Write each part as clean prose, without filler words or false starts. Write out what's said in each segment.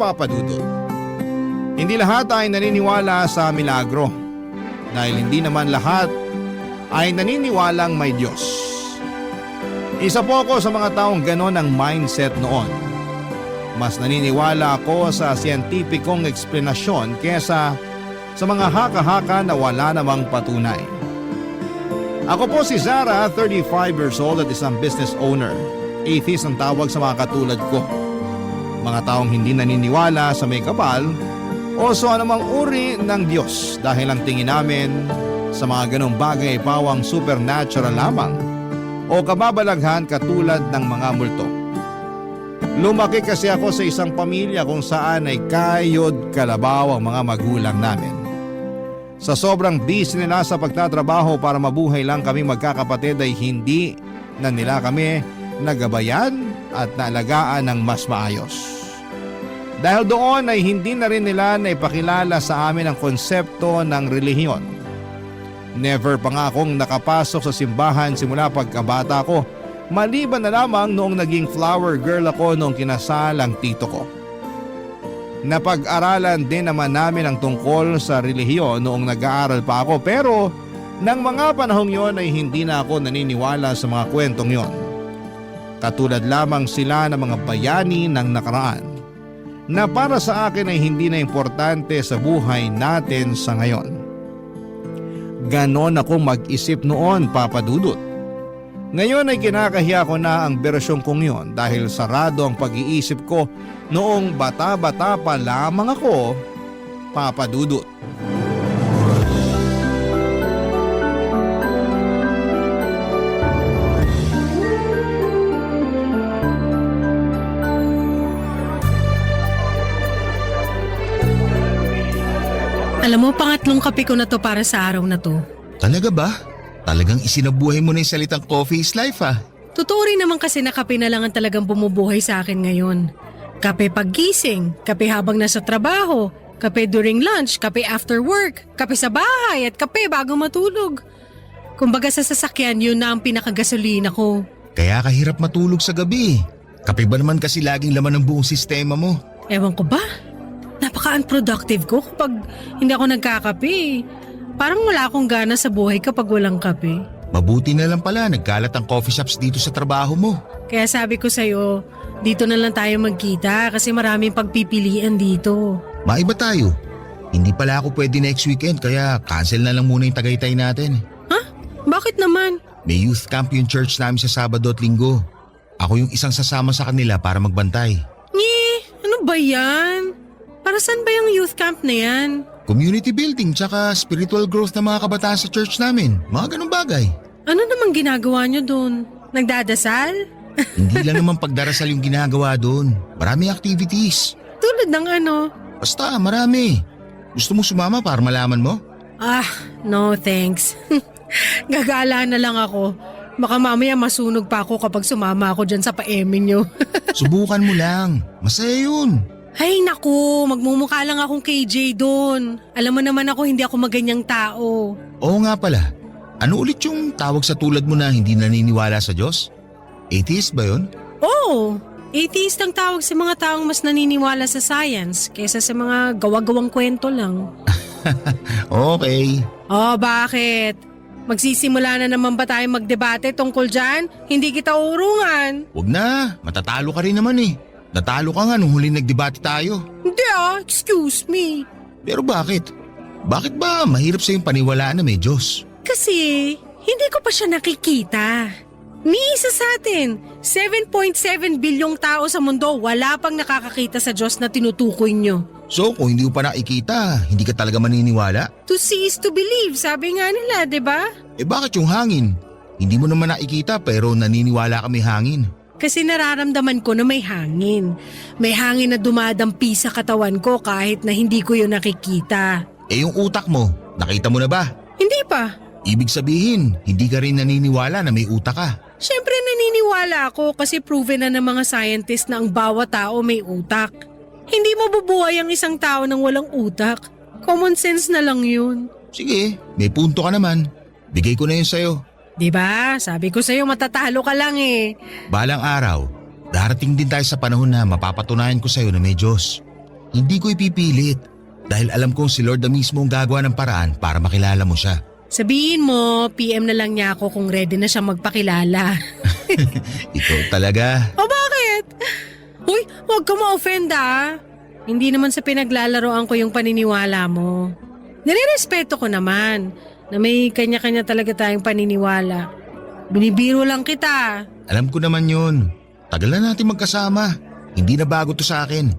Papa Dudut. Hindi lahat ay naniniwala sa milagro dahil hindi naman lahat ay naniniwalang may Diyos. Isa po ako sa mga taong ganon ang mindset noon. Mas naniniwala ako sa siyentipikong eksplanasyon kesa sa mga haka-haka na wala namang patunay. Ako po si Zara, 35 years old at isang business owner. Atheist ang tawag sa mga katulad ko. Mga taong hindi naniniwala sa may kapal o sa anumang uri ng Diyos dahil ang tingin namin sa mga ganong bagay ay pawang supernatural lamang o kababalaghan katulad ng mga multo. Lumaki kasi ako sa isang pamilya kung saan ay kayod kalabaw ang mga magulang namin. Sa sobrang busy nila sa pagtatrabaho para mabuhay lang kami magkakapatid ay hindi na nila kami nagabayan at naalagaan ng mas maayos. Dahil doon ay hindi na rin nila naipakilala sa amin ang konsepto ng relihiyon. Never pa nga akong nakapasok sa simbahan simula pagkabata ko, maliban na lamang noong naging flower girl ako noong kinasal ang tito ko. Napag-aralan din naman namin ang tungkol sa relihiyon noong nag-aaral pa ako pero nang mga panahong yon ay hindi na ako naniniwala sa mga kwentong yon. Katulad lamang sila ng mga bayani ng nakaraan na para sa akin ay hindi na importante sa buhay natin sa ngayon. Ganon akong mag-isip noon, Papa Dudut. Ngayon ay kinakahiya ko na ang bersyon kong yon dahil sarado ang pag-iisip ko noong bata-bata pa lamang ako, Papa Dudut. Alam mo, pangatlong kape ko na to para sa araw na to. Talaga ba? Talagang isinabuhay mo na yung salitang coffee is life ah. Totoo rin naman kasi na kape na lang ang talagang bumubuhay sa akin ngayon. Kape paggising, kape habang nasa trabaho, kape during lunch, kape after work, kape sa bahay at kape bago matulog. Kumbaga sa sasakyan yun na ang pinakagasolina ko. Kaya kahirap matulog sa gabi. Kape ba naman kasi laging laman ng buong sistema mo? Ewan ko ba? Napaka-unproductive ko kapag hindi ako nagkakape. Parang wala akong gana sa buhay kapag walang kape. Mabuti na lang pala nagkalat ang coffee shops dito sa trabaho mo. Kaya sabi ko sa'yo, dito na lang tayo magkita kasi maraming pagpipilian dito. Maiba tayo. Hindi pala ako pwede next weekend kaya cancel na lang muna yung Tagaytay natin. Ha? Bakit naman? May youth camp yung church namin sa Sabado at Linggo. Ako yung isang sasama sa kanila para magbantay. Ano ba yan? Para saan ba yung youth camp na yan? Community building tsaka spiritual growth ng mga kabataan sa church namin. Mga ganung bagay. Ano namang ginagawa nyo dun? Nagdadasal? Hindi lang naman pagdarasal yung ginagawa doon. Maraming activities. Tulad ng ano? Basta marami. Gusto mo sumama para malaman mo? No thanks. Gagala na lang ako. Baka mamaya masunog pa ako kapag sumama ako dyan sa paeme nyo. Subukan mo lang. Masaya yun. Ay naku, magmumukha lang akong KJ doon. Alam mo naman ako hindi ako maganyang tao. Oo nga pala. Ano ulit yung tawag sa tulad mo na hindi naniniwala sa Diyos? Atheist ba yun? Oo, atheist ang tawag sa mga taong mas naniniwala sa science kaysa sa mga gawa-gawang kwento lang. Okay. Oh, bakit? Magsisimula na naman ba tayo magdebate tungkol dyan? Hindi kita urungan. Wag na, matatalo ka rin naman eh. Natalo ka nga nung huling nagdebate tayo. Hindi excuse me. Pero bakit? Bakit ba mahirap sa'yong paniwalaan na may Diyos? Kasi hindi ko pa siya nakikita. Ni isa sa atin, 7.7 bilyong tao sa mundo wala pang nakakakita sa Diyos na tinutukoy nyo. So kung hindi mo pa nakikita, hindi ka talaga maniniwala? To see is to believe, sabi nga nila, di ba? Eh bakit yung hangin? Hindi mo naman nakikita pero naniniwala ka may hangin. Kasi nararamdaman ko na may hangin. May hangin na dumadampi sa katawan ko kahit na hindi ko yun nakikita. Eh yung utak mo, nakita mo na ba? Hindi pa. Ibig sabihin, hindi ka rin naniniwala na may utak ka. Siyempre naniniwala ako kasi proven na ng mga scientist na ang bawat tao may utak. Hindi mabubuhay ang isang tao nang walang utak. Common sense na lang yun. Sige, may punto ka naman. Bigay ko na yun sa'yo. Diba? Sabi ko sa'yo matatalo ka lang eh. Balang araw, darating din tayo sa panahon na mapapatunayan ko sa'yo na may Diyos. Hindi ko ipipilit dahil alam kong si Lord na mismo ang gagawa ng paraan para makilala mo siya. Sabihin mo, PM na lang niya ako kung ready na siya magpakilala. Ikaw talaga. O bakit? Uy, huwag ka ma-offend ah. Hindi naman sa pinaglalaroan ko yung paniniwala mo. Nirerespeto ko naman na may kanya-kanya talaga tayong paniniwala. Binibiro lang kita. Alam ko naman yun. Tagal na natin magkasama. Hindi na bago to sa akin.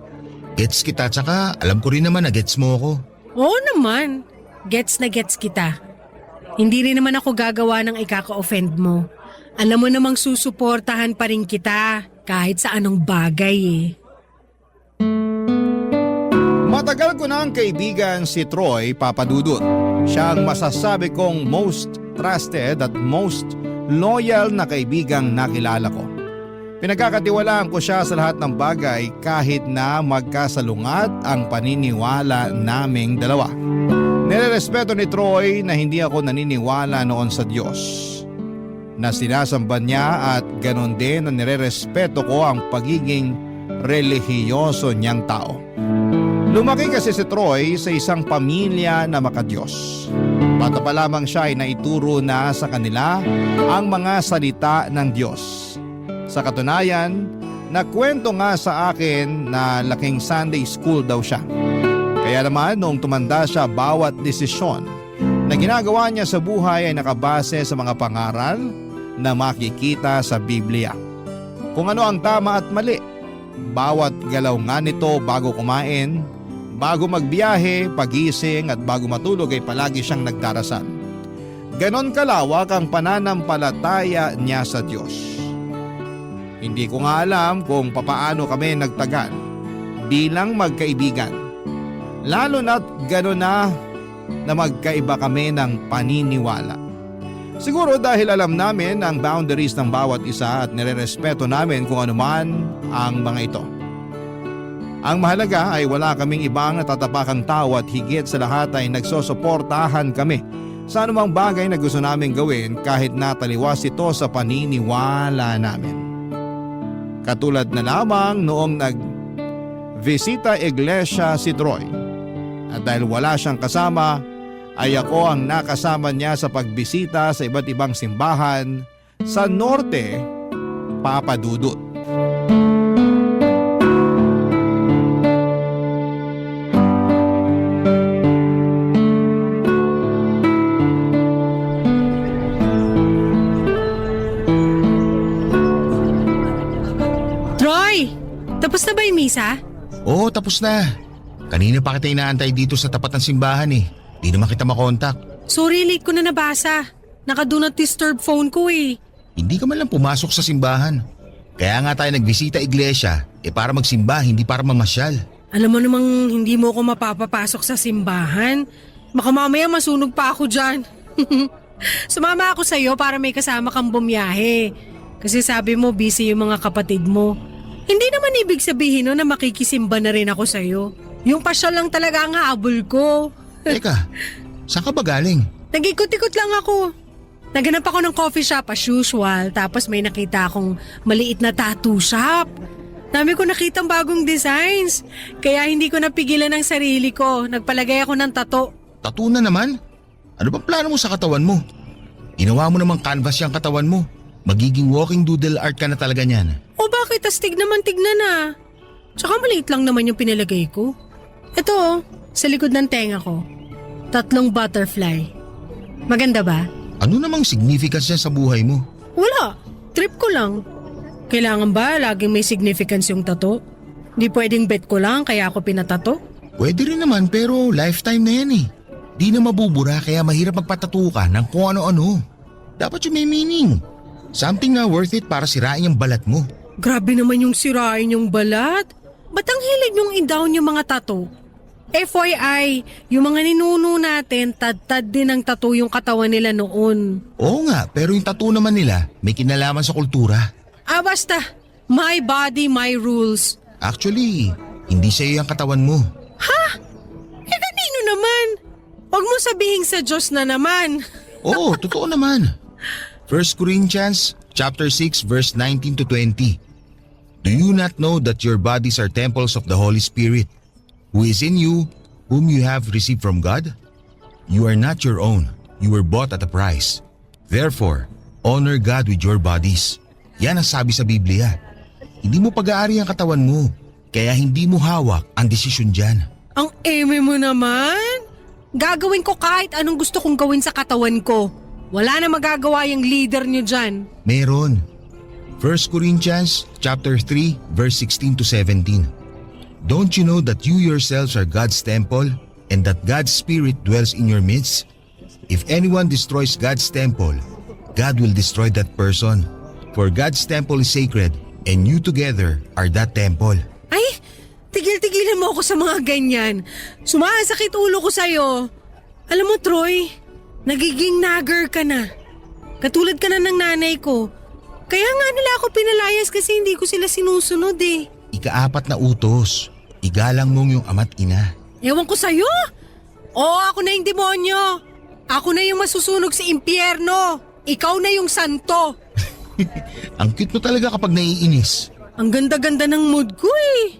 Gets kita tsaka alam ko rin naman na gets mo ako. Oo naman. Gets na gets kita. Hindi rin naman ako gagawa ng ikaka-offend mo. Alam mo namang susuportahan pa rin kita kahit sa anong bagay eh. Matagal ko na ang kaibigan si Troy Papadudut. Siya ang masasabi kong most trusted at most loyal na kaibigang nakilala ko. Pinagkakatiwalaan ko siya sa lahat ng bagay kahit na magkasalungat ang paniniwala naming dalawa. Nirerespeto ni Troy na hindi ako naniniwala noon sa Diyos. Na sinasamba niya at ganon din na nirerespeto ko ang pagiging relihiyoso niyang tao. Lumaki kasi si Troy sa isang pamilya na makadiyos. Bata pa lamang siya ay naituro na sa kanila ang mga salita ng Diyos. Sa katunayan, nakwento nga sa akin na laking Sunday school daw siya. Kaya naman noong tumanda siya, bawat desisyon na ginagawa niya sa buhay ay nakabase sa mga pangaral na makikita sa Biblia. Kung ano ang tama at mali, bawat galaw nga nito bago kumain, bago magbiyahe, pagising at bago matulog ay palagi siyang nagdarasal. Ganon kalawak ang pananampalataya niya sa Diyos. Hindi ko nga alam kung papaano kami nagtagal bilang magkaibigan. Lalo na't gano'n na magkaiba kami ng paniniwala. Siguro dahil alam namin ang boundaries ng bawat isa at nirerespeto namin kung anuman ang mga ito. Ang mahalaga ay wala kaming ibang natatapakang tao at higit sa lahat ay nagsosuportahan kami sa anumang bagay na gusto namin gawin kahit nataliwas ito sa paniniwala namin. Katulad na lamang noong nag-visita iglesia si Troy. At dahil wala siyang kasama, ay ako ang nakasama niya sa pagbisita sa iba't ibang simbahan sa Norte, Papadudut. Troy! Tapos na ba yung misa? Oo, tapos na. Kanina pa kita inaantay dito sa tapat ng simbahan eh. Di naman kita makontak. Sorry, late ko na nabasa. Naka-do not disturb phone ko eh. Hindi ka man lang pumasok sa simbahan. Kaya nga tayo nagbisita iglesia, para magsimba, hindi para mamasyal. Alam mo namang hindi mo ako mapapapasok sa simbahan. Baka mamaya masunog pa ako dyan. Sumama ako sa'yo para may kasama kang bumiyahe. Kasi sabi mo busy yung mga kapatid mo. Hindi naman ibig sabihin na makikisimba na rin ako sa'yo. Yung pasyal lang talaga ang habol ko. Teka, saan ka ba galing? Nag-ikot-ikot lang ako. Naganap ako ng coffee shop as usual, tapos may nakita akong maliit na tattoo shop. Dami ko nakitang bagong designs, kaya hindi ko napigilan ang sarili ko. Nagpalagay ako ng tattoo. Tattoo na naman? Ano bang plano mo sa katawan mo? Ginawa mo namang canvas yung katawan mo. Magiging walking doodle art ka na talaga niyan. O bakit? Astig naman tignan na. Tsaka maliit lang naman yung pinalagay ko. Ito, sa likod ng tenga ko. 3 butterfly. Maganda ba? Ano namang significance niya sa buhay mo? Wala. Trip ko lang. Kailangan ba laging may significance yung tattoo? Di pwedeng bet ko lang kaya ako pinatato? Pwede rin naman pero lifetime na yan eh. Di na mabubura kaya mahirap magpatato ka ng kung ano-ano. Dapat yung may meaning. Something na worth it para sirain yung balat mo. Grabe naman yung sirain yung balat. Ba't ang hilig yung i-down yung mga tattoo? FYI, yung mga ninuno natin, tad-tad din ang tattoo yung katawan nila noon. Oo nga, pero yung tattoo naman nila may kinalaman sa kultura. Basta. My body, my rules. Actually, hindi sa'yo yung katawan mo. Kanino naman? Huwag mo sabihin sa Diyos na naman. Oo, totoo naman. 1 Corinthians chapter 6 verse 19 to 20. Do you not know that your bodies are temples of the Holy Spirit, who is in you, whom you have received from God? You are not your own. You were bought at a price. Therefore, honor God with your bodies. Yan ang sabi sa Biblia. Hindi mo pag-aari ang katawan mo, kaya hindi mo hawak ang desisyon dyan. Ang eme mo naman. Gagawin ko kahit anong gusto kong gawin sa katawan ko. Wala na magagawa yung leader niyo dyan. Meron. 1 Corinthians chapter 3 verse 16 to 17. Don't you know that you yourselves are God's temple and that God's Spirit dwells in your midst? If anyone destroys God's temple, God will destroy that person. For God's temple is sacred and you together are that temple. Ay, tigil-tigilan mo ako sa mga ganyan. Sumasakit ulo ko sa'yo. Alam mo, Troy, nagiging nagger ka na. Katulad ka na ng nanay ko. Kaya nga nila ako pinalayas kasi hindi ko sila sinusunod eh. Ika-4 na utos. Igalang mong yung ama't ina. Ewan ko sa'yo. Oo, ako na yung demonyo. Ako na yung masusunog sa impyerno. Ikaw na yung santo. Ang cute mo talaga kapag naiinis. Ang ganda-ganda ng mood ko eh.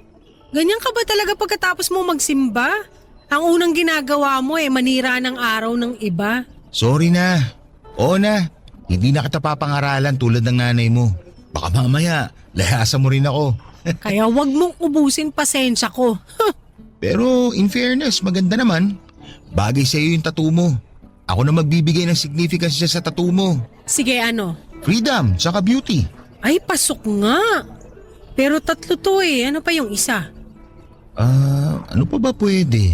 Ganyan ka ba talaga pagkatapos mo magsimba? Ang unang ginagawa mo manira ng araw ng iba. Sorry na. Oo na. Hindi na kita papangaralan tulad ng nanay mo. Baka mamaya, layasan mo rin ako. Kaya wag mong ubusin pasensya ko. Pero in fairness, maganda naman. Bagay sa'yo yung tattoo mo. Ako na magbibigay ng significance sa tattoo mo. Sige, ano? Freedom, saka beauty. Ay, pasok nga. Pero 3 to eh. Ano pa yung isa? Ano pa ba pwede?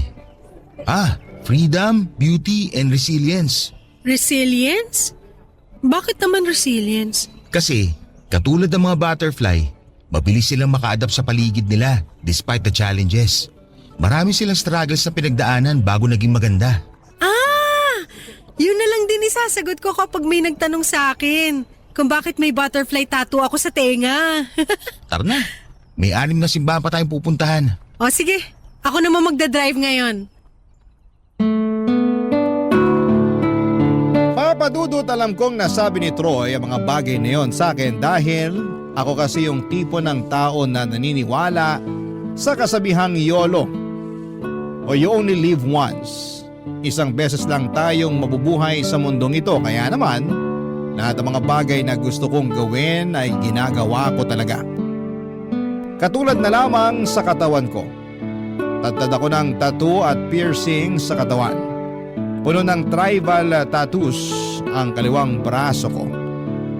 Freedom, beauty, and resilience. Resilience? Bakit naman resilience? Kasi, katulad ng mga butterfly, mabilis silang maka-adapt sa paligid nila despite the challenges. Marami silang struggles na pinagdaanan bago naging maganda. Yun na lang din isasagot ko kapag may nagtanong sa akin kung bakit may butterfly tattoo ako sa tenga. Tara na, may 6 na simbahan pa tayong pupuntahan. O sige, ako naman magdadrive ngayon. Papadudot, alam kong nasabi ni Troy ang mga bagay na yon sa akin dahil ako kasi yung tipo ng tao na naniniwala sa kasabihang YOLO o you only live once. Isang beses lang tayong mabubuhay sa mundong ito, kaya naman lahat ng mga bagay na gusto kong gawin ay ginagawa ko talaga. Katulad na lamang sa katawan ko. Tatad ako ng tattoo at piercing sa katawan. Puno ng tribal tattoos ang kaliwang braso ko.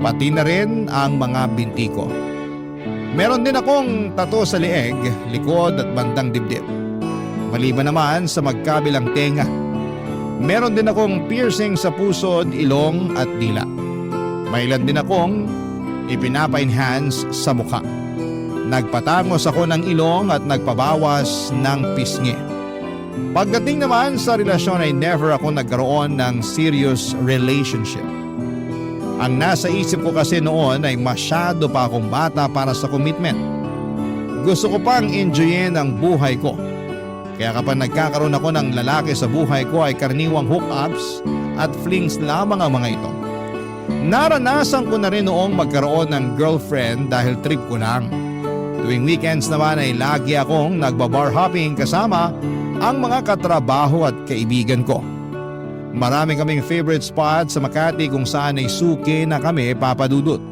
Pati na rin ang mga binti ko. Meron din akong tattoo sa leeg, likod at bandang dibdib. Maliban naman sa magkabilang tenga. Meron din akong piercing sa pusod, ilong at dila. May ilan din akong ipinapa-enhance sa mukha. Nagpatangos ako ng ilong at nagpabawas ng pisngi. Pagdating naman sa relasyon ay never ako nagkaroon ng serious relationship. Ang nasa isip ko kasi noon ay masyado pa akong bata para sa commitment. Gusto ko pang enjoyin ang buhay ko. Kaya kapag nagkakaroon ako ng lalaki sa buhay ko ay karaniwang hookups at flings lamang ang mga ito. Naranasan ko na rin noong magkaroon ng girlfriend dahil trip ko lang. Tuwing weekends naman ay lagi akong nagbabar hopping kasama ang mga katrabaho at kaibigan ko. Marami kaming favorite spot sa Makati kung saan ay suki na kami papadudot.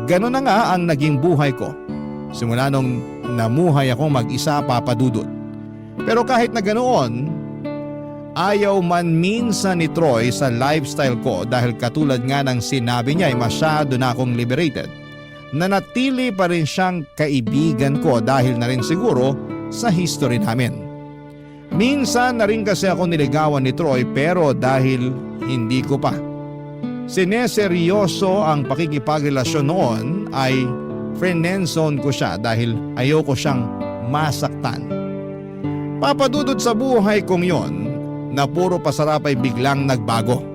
Ganon na nga ang naging buhay ko. Simula nung namuhay akong mag-isa papadudot. Pero kahit na ganoon, ayaw man minsan ni Troy sa lifestyle ko dahil katulad nga ng sinabi niya ay masyado na akong liberated. Nanatili pa rin siyang kaibigan ko dahil na rin siguro sa history namin. Minsan na rin kasi ako niligawan ni Troy pero dahil hindi ko pa sineseryoso ang pakikipagrelasyon noon ay friendzone ko siya dahil ayoko siyang masaktan. Papadudod sa buhay kong yon na puro pasarap ay biglang nagbago.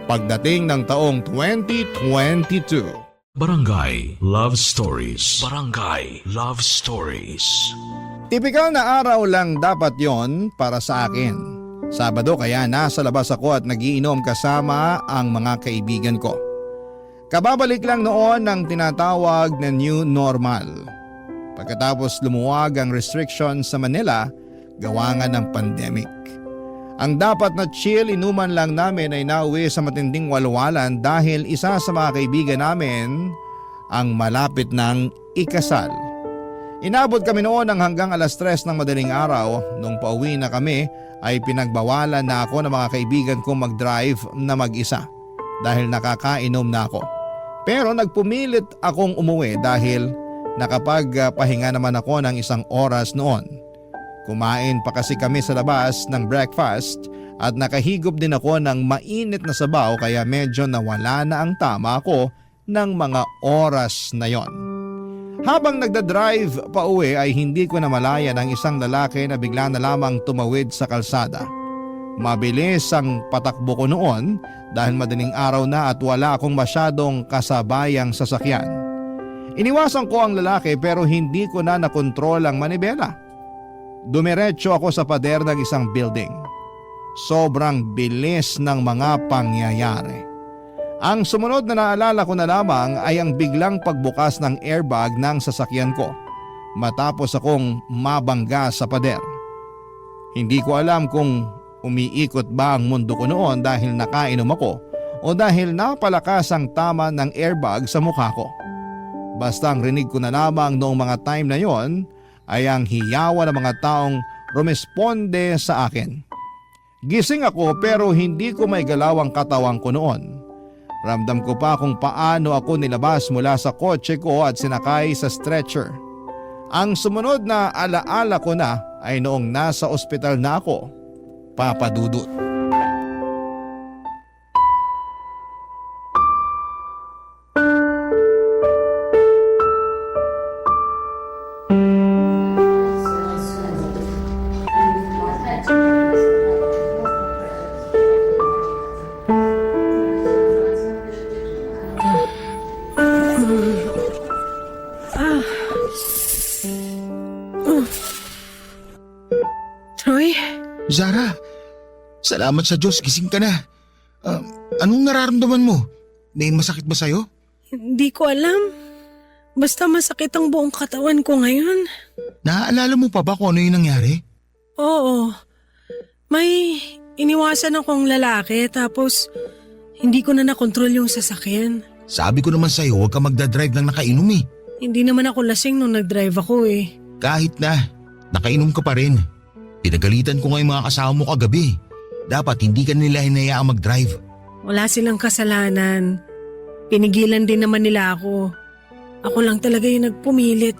Pagdating ng taong 2022. Barangay Love Stories. Barangay Love Stories. Tipikal na araw lang dapat yon para sa akin. Sabado kaya nasa labas ako at nagiinom kasama ang mga kaibigan ko. Kababalik lang noon ng tinatawag na new normal. Pagkatapos lumuwag ang restriction sa Manila, gawa nga ng pandemic. Ang dapat na chill inuman lang namin ay nauwi sa matinding walwalan dahil isa sa mga kaibigan namin ang malapit ng ikasal. Inabot kami noon ng hanggang 3:00 ng madaling araw. Nung pauwi na kami ay pinagbawalan na ako ng mga kaibigan kong mag-drive na mag-isa dahil nakakainom na ako. Pero nagpumilit akong umuwi dahil nakapagpahinga naman ako ng 1 oras noon. Kumain pa kasi kami sa labas ng breakfast at nakahigop din ako ng mainit na sabaw kaya medyo nawala na ang tama ko ng mga oras na yon. Habang nagdadrive pa uwi ay hindi ko namalayan ang isang lalaki na bigla na lamang tumawid sa kalsada. Mabilis ang patakbo ko noon dahil madaling araw na at wala akong masyadong kasabayang sasakyan. Iniwasan ko ang lalaki pero hindi ko na nakontrol ang manibela. Dumiretso ako sa pader ng isang building. Sobrang bilis ng mga pangyayari. Ang sumunod na naalala ko na lamang ay ang biglang pagbukas ng airbag ng sasakyan ko matapos akong mabangga sa pader. Hindi ko alam kung umiikot ba ang mundo ko noon dahil nakainom ako o dahil napalakas ang tama ng airbag sa mukha ko. Basta ang rinig ko na lamang noong mga time na yon ay ang hiyawan ng mga taong rumesponde sa akin. Gising ako pero hindi ko may galaw ang katawan ko noon. Ramdam ko pa kung paano ako nilabas mula sa kotse ko at sinakay sa stretcher. Ang sumunod na alaala ko na ay noong nasa ospital na ako, Papa Dudut. Troy? Zara, salamat sa Diyos, gising ka na. Anong nararamdaman mo? May masakit ba sa'yo? Hindi ko alam. Basta masakit ang buong katawan ko ngayon. Naaalala mo pa ba kung ano yung nangyari? Oo. May iniwasan akong lalaki tapos hindi ko na nakontrol yung sasakyan. Sabi ko naman sa'yo, huwag ka magdadrive ng nakainom eh. Hindi naman ako lasing nung nag-drive ako eh. Kahit na, nakainom ka pa rin. Pinagalitan ko nga yung mga kasama mo kagabi. Dapat hindi ka nila hinayaang mag-drive. Wala silang kasalanan. Pinigilan din naman nila ako. Ako lang talaga yung nagpumilit.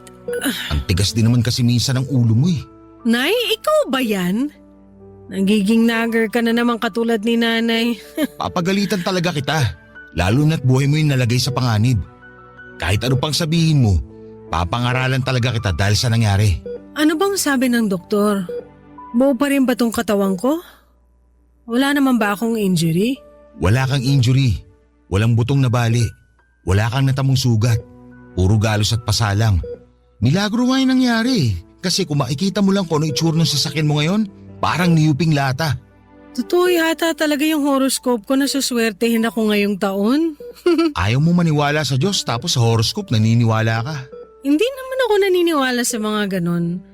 Ang tigas din naman kasi minsan ng ulo mo eh. Nay, ikaw ba yan? Nagiging nagger ka na naman katulad ni nanay. Papagalitan talaga kita. Lalo na't buhay mo yung nalagay sa panganib. Kahit ano pang sabihin mo, papangaralan talaga kita dahil sa nangyari. Ano bang sabi ng doktor? Buo pa rin ba tong katawan ko? Wala naman ba akong injury? Wala kang injury. Walang butong na bali. Wala kang natamong sugat. Puro galos at pasalang. Milagro nga yung nangyari. Kasi kung makikita mo lang kung ano itsura ng sasakyan mo ngayon, parang niyuping lata. Totoo yata talaga yung horoscope ko na suswertehin ako ngayong taon. Ayaw mo maniwala sa Diyos tapos sa horoscope naniniwala ka. Hindi naman ako naniniwala sa mga ganon.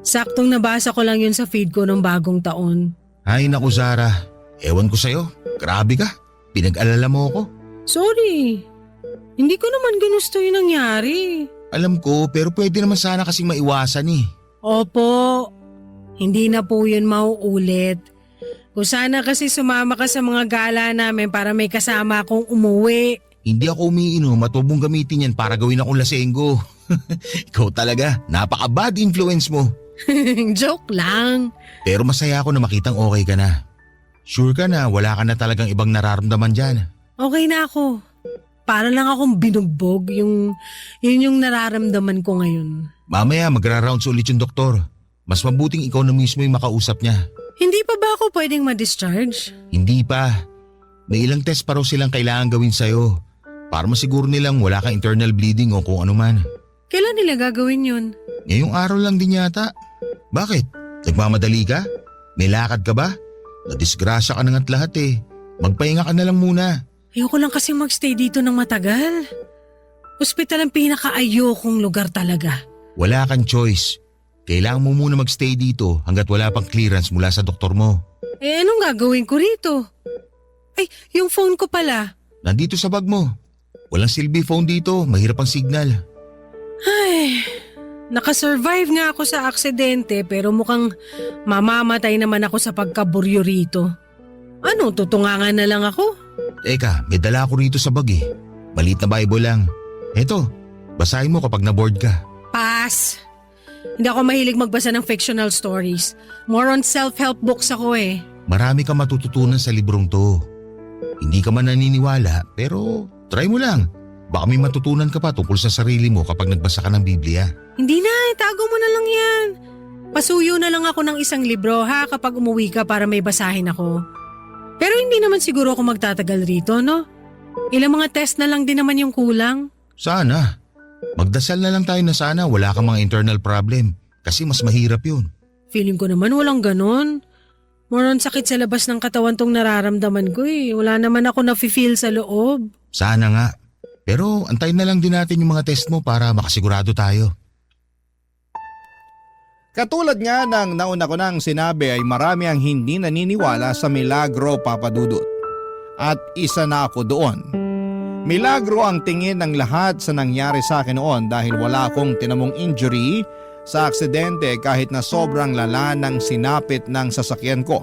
Saktong nabasa ko lang yun sa feed ko ng bagong taon. Ay naku Zara, ewan ko sa'yo. Grabe ka, pinag-alala mo ako. Sorry, hindi ko naman ginusto yung nangyari. Alam ko pero pwede naman sana kasing maiwasan eh. Opo, hindi na po yun mauulit. Kung sana kasi sumama ka sa mga gala namin para may kasama akong umuwi. Hindi ako umiinom at huwag mong gamitin yan para gawin akong lasenggo. Ikaw talaga, napaka-bad influence mo. Joke lang. Pero masaya ako na makitang okay ka na. Sure ka na wala ka na talagang ibang nararamdaman dyan. Okay na ako. Para lang akong binugbog yun yung nararamdaman ko ngayon. Mamaya magra-rounds ulit yung doktor. Mas mabuting ikaw na mismo yung makausap niya. Hindi pa ba ako pwedeng ma-discharge? Hindi pa. May ilang test pa raw silang kailangan gawin sa'yo. Para masiguro nilang wala kang internal bleeding o kung ano man. Kailan nila gagawin yun? Ngayong araw lang din yata. Bakit? Nagmamadali ka? May lakad ka ba? Nadisgrasya ka na nga't lahat eh. Magpahinga ka na lang muna. Ayoko lang kasi magstay dito ng matagal. Hospital ang pinaka-ayokong lugar talaga. Wala kang choice. Kailangan mo muna magstay dito hanggat wala pang clearance mula sa doktor mo. Eh anong gagawin ko rito? Ay, yung phone ko pala. Nandito sa bag mo. Walang silbi phone dito, mahirap ang signal. Ay, nakasurvive nga ako sa aksidente pero mukhang mamamatay naman ako sa pagkaburyo rito. Ano, tutungangan na lang ako? Teka, may dala ako rito sa bag eh. Maliit na Bible lang. Eto, basahin mo kapag na-bored ka. Pass. Hindi ako mahilig magbasa ng fictional stories. More on self-help books ako eh. Marami kang matututunan sa librong to. Hindi ka man naniniwala pero try mo lang. Baka may matutunan ka pa tungkol sa sarili mo kapag nagbasa ka ng Biblia. Hindi na, itago mo na lang yan. Pasuyo na lang ako ng isang libro ha kapag umuwi ka para may basahin ako. Pero hindi naman siguro ako magtatagal rito, no? Ilang mga test na lang din naman yung kulang. Sana. Magdasal na lang tayo na sana wala kang mga internal problem kasi mas mahirap yun. Feeling ko naman walang ganon. More on sakit sa labas ng katawan tong nararamdaman ko eh. Wala naman ako nafe-feel sa loob. Sana nga. Pero antayin na lang din natin yung mga test mo para makasigurado tayo. Katulad nga ng nauna ko nang sinabi ay marami ang hindi naniniwala sa milagro, Papa Dudut. At isa na ako doon. Milagro ang tingin ng lahat sa nangyari sa akin noon dahil wala akong tinamong injury sa aksidente kahit na sobrang lala ng sinapit ng sasakyan ko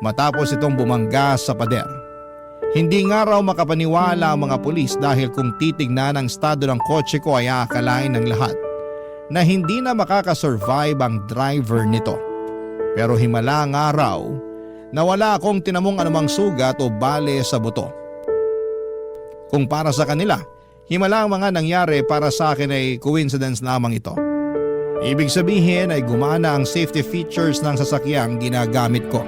matapos itong bumangga sa pader. Hindi nga raw makapaniwala ang mga pulis dahil kung titignan ang estado ng kotse ko ay aakalain ng lahat na hindi na makakasurvive ang driver nito. Pero himala nga raw na wala akong tinamong anumang sugat o bale sa buto. Kung para sa kanila, himala ang mga nangyari, para sa akin ay coincidence lamang ito. Ibig sabihin ay gumana ang safety features ng sasakyang ginagamit ko.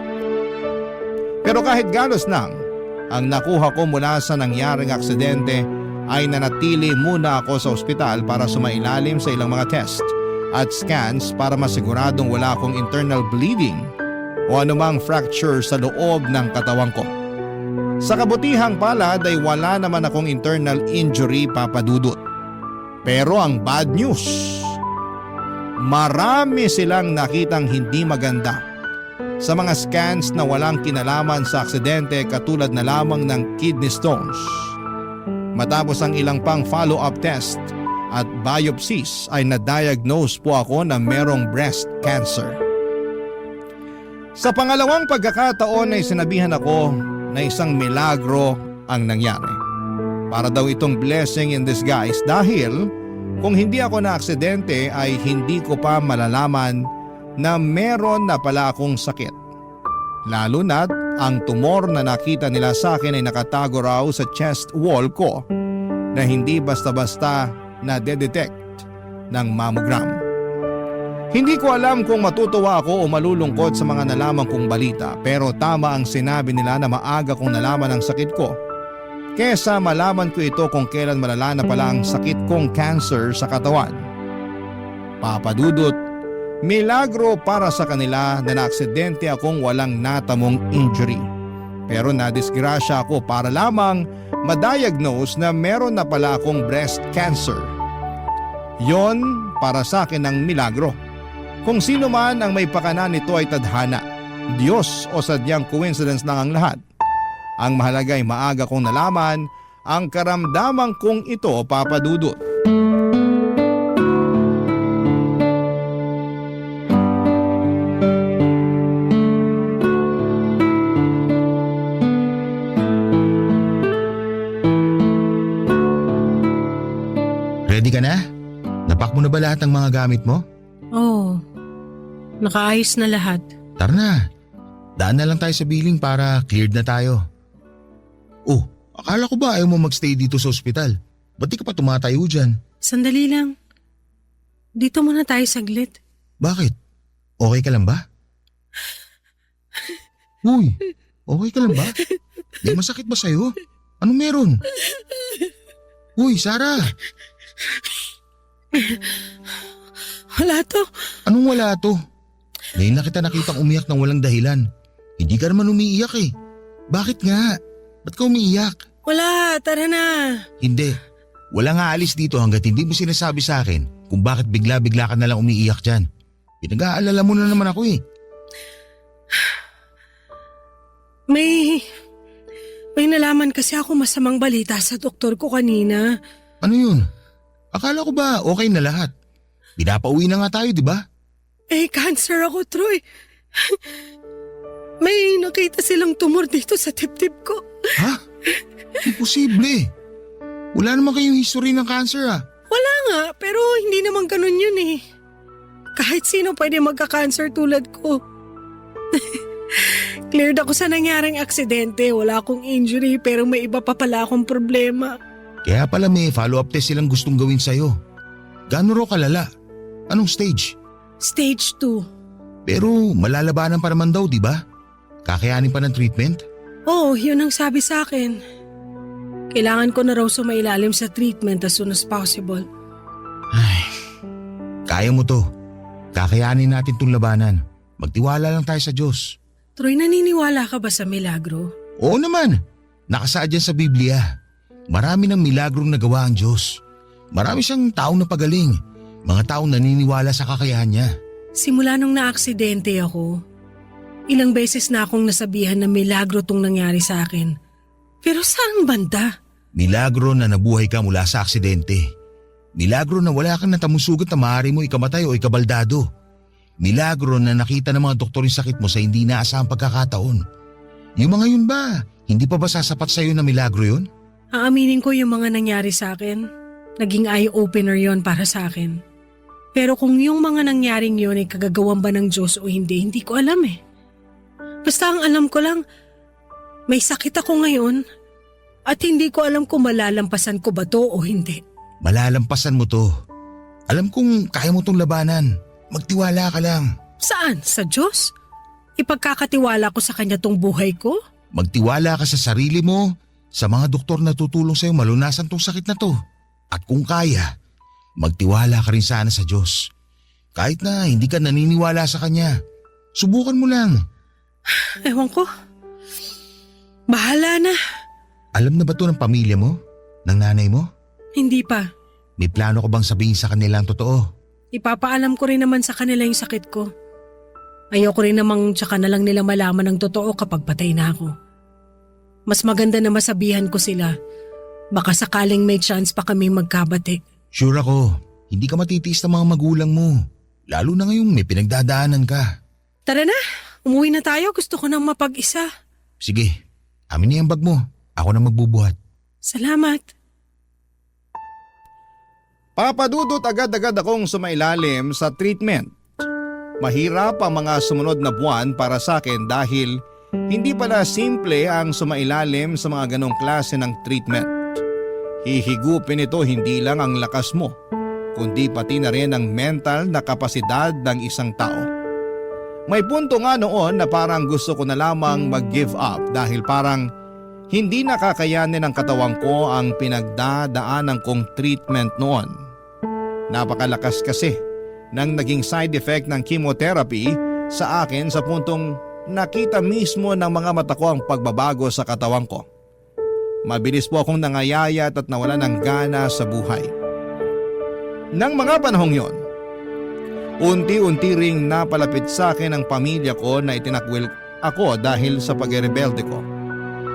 Pero kahit ganos nang ang nakuha ko mula sa nangyaring aksidente ay nanatili muna ako sa ospital para sumailalim sa ilang mga test at scans para masiguradong wala akong internal bleeding o anumang fracture sa loob ng katawan ko. Sa kabutihang palad ay wala naman akong internal injury, Papa Dudut. Pero ang bad news, marami silang nakitang hindi maganda sa mga scans na walang kinalaman sa aksidente katulad na lamang ng kidney stones. Matapos ang ilang pang follow-up test at biopsies ay na-diagnose po ako na merong breast cancer. Sa pangalawang pagkakataon ay sinabihan ako na isang milagro ang nangyari. Para daw itong blessing in disguise dahil kung hindi ako na aksidente ay hindi ko pa malalaman na meron na pala akong sakit. Lalo na't ang tumor na nakita nila sa akin ay nakatago raw sa chest wall ko na hindi basta-basta na de-detect ng mammogram. Hindi ko alam kung matutuwa ako o malulungkot sa mga nalaman kong balita pero tama ang sinabi nila na maaga kong nalaman ang sakit ko kesa malaman ko ito kung kailan malala na pala ang sakit kong cancer sa katawan. Papa Dudut, milagro para sa kanila na naaksidente akong walang natamong injury. Pero nadisgrasya ako para lamang ma-diagnose na meron na pala akong breast cancer. Yon para sa akin ang milagro. Kung sino man ang may pakana nito ay tadhana, Diyos o sadyang coincidence lang ang lahat. Ang mahalaga ay maaga kong nalaman ang karamdaman kong ito, Papa Dudut. Ready ka na? Napak mo na ba lahat ng mga gamit mo? Oh, nakaayos na lahat. Tara na. Daan na lang tayo sa billing para cleared na tayo. Oh, akala ko ba ayaw mo magstay dito sa ospital? Ba't di ka pa tumatayo dyan? Sandali lang. Dito muna tayo saglit. Bakit? Okay ka lang ba? Uy, okay ka lang ba? May masakit ba sa'yo? Anong meron? Uy, Sarah! Wala to. Anong wala to? Ngayon na kita nakitang umiyak ng walang dahilan. Hindi ka naman umiiyak eh. Bakit nga? Ba't ka umiiyak? Wala, tara na. Hindi. Wala nga alis dito hanggat hindi mo sinasabi sa akin kung bakit bigla-bigla ka nalang umiiyak dyan. Pinag-aalala mo na naman ako eh. May nalaman kasi ako masamang balita sa doktor ko kanina. Ano yun? Akala ko ba okay na lahat? Pinapauwi na nga tayo, di ba? Cancer ako, Troy. May nakita silang tumor dito sa tip-tip ko. Ha? Imposible. Wala naman kayong history ng cancer ah. Wala nga, pero hindi naman ganun yun eh. Kahit sino pwede magka-cancer tulad ko. Cleared ako sa nangyaring aksidente. Wala akong injury pero may iba pa pala akong problema. Kaya pala may follow-up test silang gustong gawin sa'yo. Gaano raw kalala? Anong stage? Stage 2. Pero malalabanan pa naman daw, di ba? Kakayanin pa ng treatment? Oo, yun ang sabi sa akin. Kailangan ko na raw sumailalim sa treatment as soon as possible. Ay, kaya mo to. Kakayanin natin tong labanan. Magtiwala lang tayo sa Diyos. Troy, naniniwala ka ba sa milagro? Oo naman. Nakasaad yan sa Biblia. Marami ng milagrong nagawa ang Diyos. Marami siyang taong napagaling. Mga taong naniniwala sa kakayahan niya. Simula nung naaksidente ako, ilang beses na akong nasabihan na milagro tong nangyari sa akin. Pero saan banda? Milagro na nabuhay ka mula sa aksidente. Milagro na wala kang natamusugat na maaari mo ikamatay o ikabaldado. Milagro na nakita ng mga doktor yung sakit mo sa hindi naasahang pagkakataon. Yung mga yun ba, hindi pa ba sasapat sa'yo na milagro yun? Aaminin ko yung mga nangyari sa akin. Naging eye-opener yon para sa akin. Pero kung yung mga nangyaring yun ay kagagawan ba ng Diyos o hindi ko alam eh. Basta ang alam ko lang, may sakit ako ngayon at hindi ko alam kung malalampasan ko ba to o hindi. Malalampasan mo to. Alam kong kaya mo tong labanan. Magtiwala ka lang. Saan? Sa Diyos? Ipagkakatiwala ko sa Kanya tong buhay ko? Magtiwala ka sa sarili mo, sa mga doktor na tutulong sa'yo malunasan tong sakit na to. At kung kaya, magtiwala ka rin sana sa Diyos. Kahit na hindi ka naniniwala sa Kanya, subukan mo lang. Ewan ko. Bahala na. Alam na ba to ng pamilya mo? Ng nanay mo? Hindi pa. May plano ko bang sabihin sa kanila ang totoo? Ipapaalam ko rin naman sa kanila yung sakit ko. Ayoko rin namang tsaka na lang nila malaman ng totoo kapag patay na ako. Mas maganda na masabihan ko sila. Baka sakaling may chance pa kami magkabati. Sure ako, hindi ka matitiis ng mga magulang mo. Lalo na ngayong may pinagdadaanan ka. Tara na, umuwi na tayo. Gusto ko nang mapag-isa. Sige, amin na yung bag mo. Ako na magbubuhat. Salamat. Papadudot agad-agad akong sumailalim sa treatment. Mahirap ang mga sumunod na buwan para sa akin dahil hindi pala simple ang sumailalim sa mga ganong klase ng treatment. Hihigupin ito hindi lang ang lakas mo, kundi pati na rin ang mental na kapasidad ng isang tao. May punto nga noon na parang gusto ko na lamang mag-give up dahil parang hindi nakakayanin ng katawan ko ang pinagdadaanan kong treatment noon. Napakalakas kasi ng naging side effect ng chemotherapy sa akin sa puntong nakita mismo ng mga mata ko ang pagbabago sa katawan ko. Mabilis po akong nangayayat at nawala ng gana sa buhay. Nang mga panahong yon, unti-unti ring napalapit sa akin ang pamilya ko na itinakwil ako dahil sa pagrebelde ko.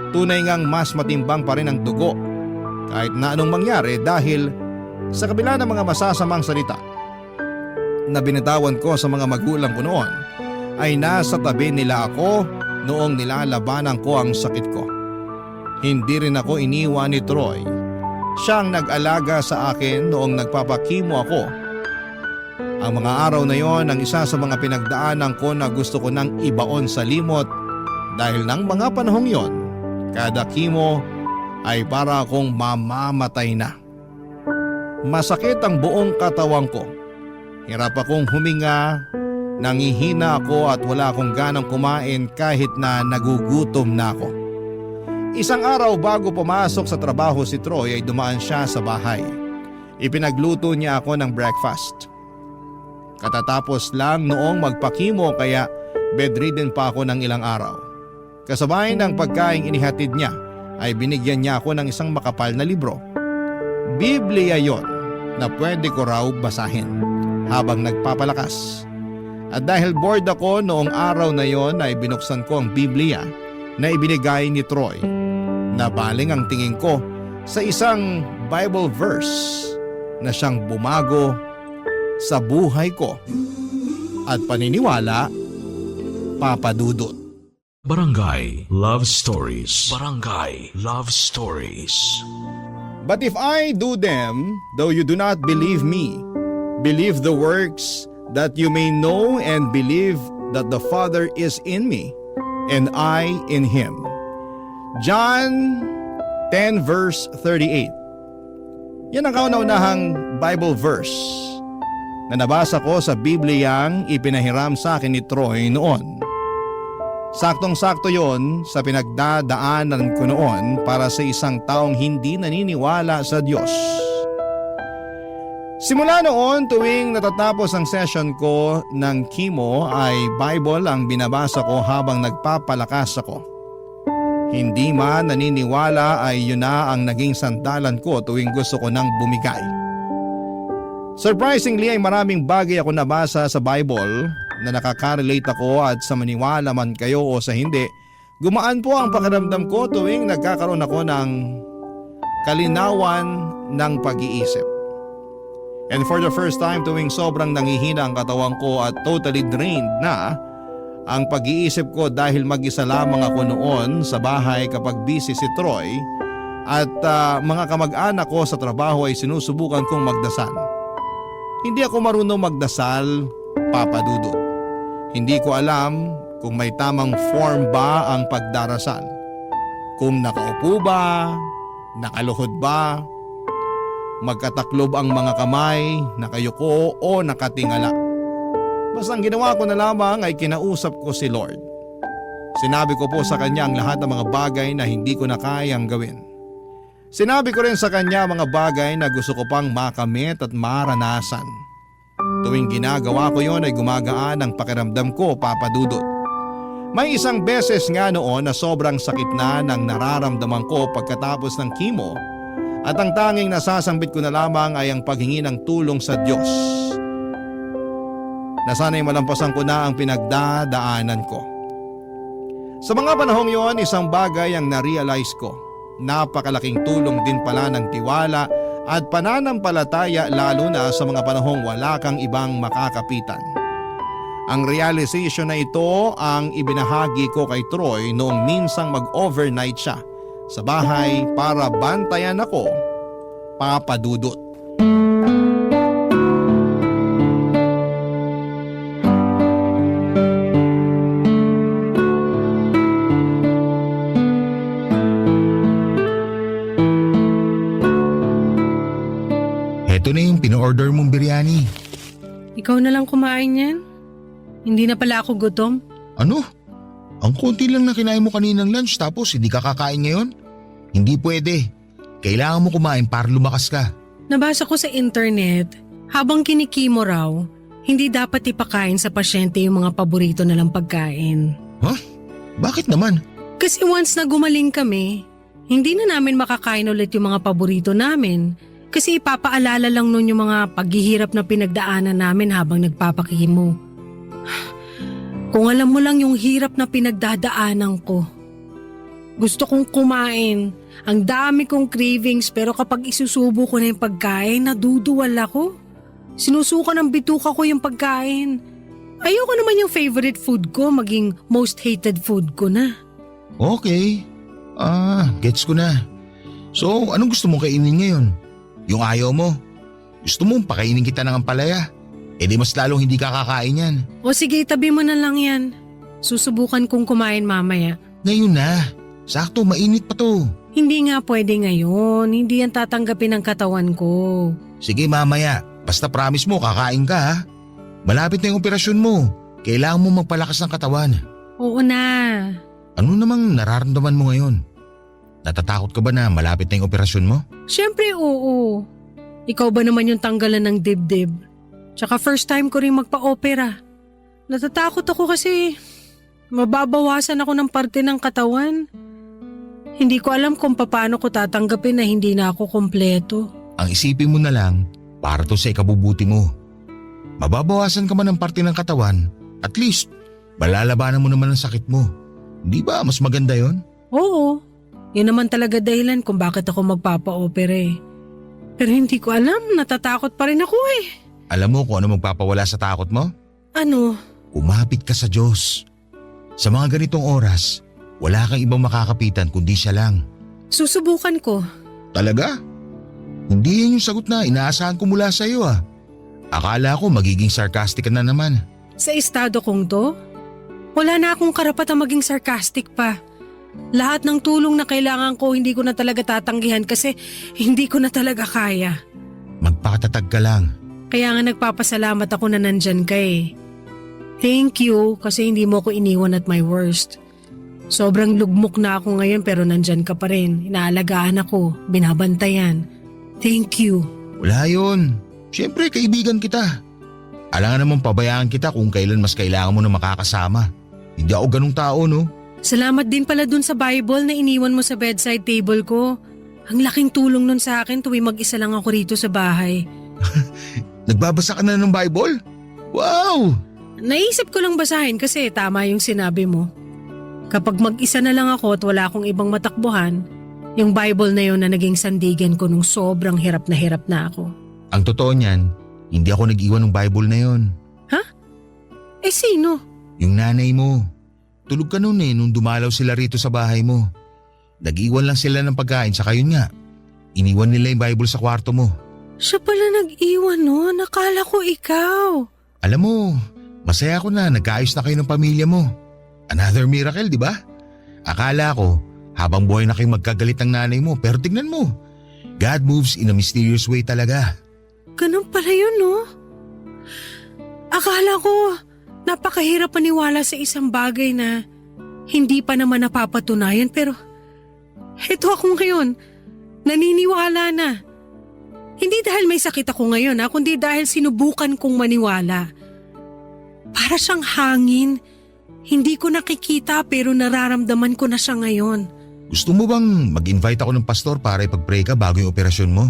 Tunay ngang mas matimbang pa rin ang dugo kahit na anong mangyari dahil sa kabila ng mga masasamang salita na binitawan ko sa mga magulang ko noon ay nasa tabi nila ako noong nilalabanan ko ang sakit ko. Hindi rin ako iniwan ni Troy. Siyang nag-alaga sa akin noong nagpapakimo ako. Ang mga araw na yon ang isa sa mga pinagdaanan ko na gusto ko nang ibaon sa limot dahil ng mga panahong yon, kada kimo ay para akong mamamatay na. Masakit ang buong katawan ko. Hirap akong huminga, nangihina ako at wala akong ganang kumain kahit na nagugutom na ako. Isang araw bago pumasok sa trabaho si Troy ay dumaan siya sa bahay. Ipinagluto niya ako ng breakfast. Katatapos lang noong magpakimo kaya bedridden pa ako ng ilang araw. Kasabay ng pagkaing inihatid niya ay binigyan niya ako ng isang makapal na libro. Biblia yon na pwede ko raw basahin habang nagpapalakas. At dahil bored ako noong araw na yon ay binuksan ko ang Biblia na ibinigay ni Troy. Nabaling ang tingin ko sa isang Bible verse na siyang bumago sa buhay ko at paniniwala, Papa Dudut. Barangay Love Stories. Barangay Love Stories. But if I do them, though you do not believe me, believe the works, that you may know and believe that the Father is in me, and I in Him. John 10 verse 38. Yan ang kauna-unahang Bible verse na nabasa ko sa Bibliyang ipinahiram sa akin ni Troy noon. Saktong-sakto yon sa pinagdadaanan ko noon para sa isang taong hindi naniniwala sa Diyos. Simula noon tuwing natatapos ang session ko ng chemo ay Bible ang binabasa ko habang nagpapalakas ako. Hindi man naniniwala ay yun na ang naging sandalan ko tuwing gusto ko nang bumigay. Surprisingly ay maraming bagay ako nabasa sa Bible na nakaka-relate ako at sa maniwala man kayo o sa hindi, gumaan po ang pakiramdam ko tuwing nagkakaroon ako ng kalinawan ng pag-iisip. And for the first time tuwing sobrang nangihina ang katawan ko at totally drained na ang pag-iisip ko dahil mag-isa lamang ako noon sa bahay kapag busy si Troy at mga kamag-anak ko sa trabaho ay sinusubukan kong magdasal. Hindi ako marunong magdasal, Papa Dudut. Hindi ko alam kung may tamang form ba ang pagdarasal. Kung nakaupo ba, nakaluhod ba, magkataklob ang mga kamay, nakayuko o nakatingala. Basta ang ginawa ko na lamang ay kinausap ko si Lord. Sinabi ko po sa kanya ang lahat ng mga bagay na hindi ko na kayang gawin. Sinabi ko rin sa kanya mga bagay na gusto ko pang makamit at maranasan. Tuwing ginagawa ko yon ay gumagaan ang pakiramdam ko, Papa Dudut. May isang beses nga noon na sobrang sakit na ng nararamdaman ko pagkatapos ng chemo at ang tanging nasasambit ko na lamang ay ang paghingi ng tulong sa Diyos. Na sana'y malampasan ko na ang pinagdadaanan ko. Sa mga panahong yon, isang bagay ang na-realize ko. Napakalaking tulong din pala ng tiwala at pananampalataya lalo na sa mga panahong wala kang ibang makakapitan. Ang realization na ito ang ibinahagi ko kay Troy noong minsang mag-overnight siya sa bahay para bantayan ako, Papa Dudut. Ito na yung pina-order mong biryani. Ikaw na lang kumain yan? Hindi na pala ako gutom? Ano? Ang konti lang na kinain mo kaninang lunch tapos hindi ka kakain ngayon? Hindi pwede. Kailangan mo kumain para lumakas ka. Nabasa ko sa internet, habang kinikimo raw, hindi dapat ipakain sa pasyente yung mga paborito na lang pagkain. Huh? Bakit naman? Kasi once na gumaling kami, hindi na namin makakain ulit yung mga paborito namin. Kasi ipapaalala lang nun yung mga paghihirap na pinagdaanan namin habang nagpapakimo. Kung alam mo lang yung hirap na pinagdadaanan ko. Gusto kong kumain. Ang dami kong cravings pero kapag isusubo ko na yung pagkain, naduduwal ako. Sinusuka ng bituka ko yung pagkain. Ayoko naman yung favorite food ko maging most hated food ko na. Okay. Gets ko na. So, anong gusto mong kainin ngayon? Yung ayaw mo? Gusto mong pakainin kita ng ampalaya? E di mas lalong hindi ka kakain yan. O sige, tabi mo na lang yan. Susubukan kong kumain mamaya. Ngayon na. Sakto, mainit pa to. Hindi nga pwede ngayon. Hindi yan tatanggapin ng katawan ko. Sige mamaya. Basta promise mo kakain ka ha. Malapit na yung operasyon mo. Kailangan mo magpalakas ng katawan. Oo na. Ano namang nararamdaman mo ngayon? Natatakot ka ba na malapit na yung operasyon mo? Siyempre oo. Ikaw ba naman yung tanggalan ng dibdib? Tsaka first time ko rin magpa-opera. Natatakot ako kasi mababawasan ako ng parte ng katawan. Hindi ko alam kung paano ko tatanggapin na hindi na ako kompleto. Ang isipin mo na lang, para to sa ikabubuti mo. Mababawasan ka man ng parte ng katawan, At least, malalabanan mo naman ang sakit mo. Di ba mas maganda yon? Oo, yun naman talaga dahilan kung bakit ako magpapa-opera eh. Pero hindi ko alam, natatakot pa rin ako eh. Alam mo kung ano magpapawala sa takot mo? Ano? Umapit ka sa Diyos. Sa mga ganitong oras, wala kang ibang makakapitan kundi siya lang. Susubukan ko. Talaga? Hindi yan yung sagot na inaasahan ko mula sa iyo ah. Akala ko magiging sarcastic ka na naman. Sa estado kong to, wala na akong karapatang maging sarcastic pa. Lahat ng tulong na kailangan ko hindi ko na talaga tatanggihan kasi hindi ko na talaga kaya. Magpakatatag ka lang. Kaya nga nagpapasalamat ako na nandyan ka eh. Thank you kasi hindi mo ko iniwan at my worst. Sobrang lugmok na ako ngayon pero nandyan ka pa rin. Inaalagaan ako, binabantayan. Thank you. Wala yun. Siyempre kaibigan kita. Alangan naman pabayaan kita kung kailan mas kailangan mo na makakasama. Hindi ako ganung tao no. Salamat din pala dun sa Bible na iniwan mo sa bedside table ko. Ang laking tulong nun sa akin tuwing mag-isa lang ako rito sa bahay. Nagbabasa ka na ng Bible? Wow! Naisip ko lang basahin kasi tama yung sinabi mo. Kapag mag-isa na lang ako at wala akong ibang matakbuhan, yung Bible na yun na naging sandigan ko nung sobrang hirap na ako. Ang totoo niyan, hindi ako nag-iwan ng Bible na yon. Ha? Eh sino? Yung nanay mo. Tulog ka noon nung dumalaw sila rito sa bahay mo. Nag-iwan lang sila ng pagkain saka yun nga. Iniwan nila yung Bible sa kwarto mo. Siya pala nag-iwan nun. Nakala ko ikaw. Alam mo, masaya ako na nagkaayos na kayo ng pamilya mo. Another miracle, di ba? Akala ko, habang buhay na kayo magkagalit ng nanay mo pero tignan mo. God moves in a mysterious way talaga. Ganun pala yun, no? Akala ko, napakahirap paniwala sa isang bagay na hindi pa naman napapatunayan pero heto ako ngayon, naniniwala na. Hindi dahil may sakit ako ngayon kundi dahil sinubukan kong maniwala. Para siyang hangin, hindi ko nakikita pero nararamdaman ko na siya ngayon. Gusto mo bang mag-invite ako ng pastor para ipag-pray ka bago yung operasyon mo?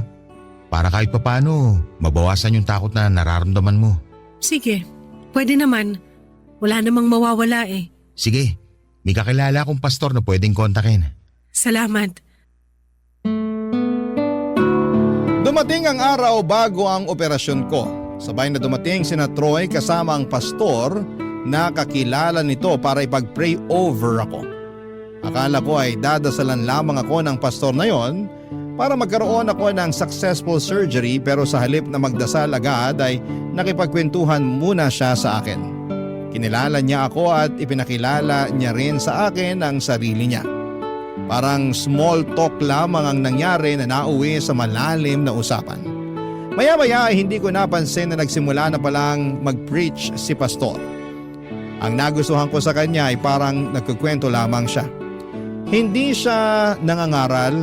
Para kahit papano, mabawasan yung takot na nararamdaman mo. Sige, pwede naman. Wala namang mawawala eh. Sige, may kakilala akong pastor na pwedeng kontakin. Salamat. Dumating ang araw bago ang operasyon ko. Sabay na dumating sina Troy kasama ang pastor na kakilala nito para ipag-pray over ako. Akala ko ay dadasalan lamang ako ng pastor na yon para magkaroon ako ng successful surgery pero sa halip na magdasal agad ay nakipagkwentuhan muna siya sa akin. Kinilala niya ako at ipinakilala niya rin sa akin ang sarili niya. Parang small talk lamang ang nangyari na nauwi sa malalim na usapan. Maya-maya ay hindi ko napansin na nagsimula na palang mag-preach si pastor. Ang nagustuhan ko sa kanya ay parang nagkukwento lamang siya. Hindi siya nangangaral.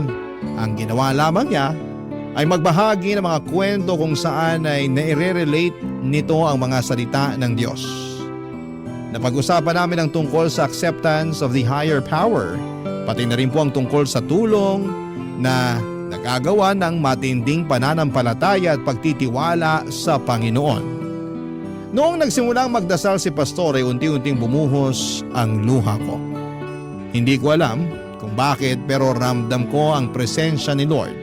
Ang ginawa lamang niya ay magbahagi ng mga kwento kung saan ay naire-relate nito ang mga salita ng Diyos. Napag-usapan namin ang tungkol sa acceptance of the higher power, pati na rin po ang tungkol sa tulong na nagagawa ng matinding pananampalataya at pagtitiwala sa Panginoon. Noong nagsimulang magdasal si pastor ay unti-unting bumuhos ang luha ko. Hindi ko alam kung bakit pero ramdam ko ang presensya ni Lord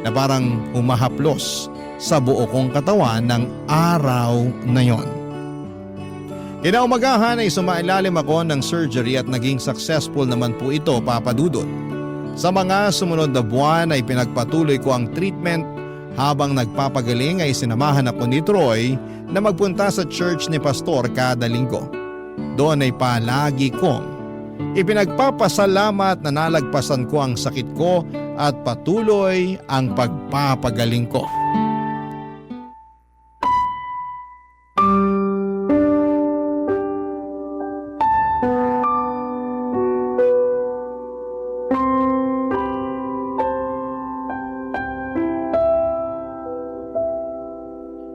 na parang humahaplos sa buo kong katawan ng araw na yon. Kinaumagahan ay sumailalim ako ng surgery at naging successful naman po ito, Papa Dudut. Sa mga sumunod na buwan ay pinagpatuloy ko ang treatment habang nagpapagaling ay sinamahan ako ni Troy na magpunta sa church ni pastor kada linggo. Doon ay palagi kong ipinagpapasalamat na nalagpasan ko ang sakit ko at patuloy ang pagpapagaling ko.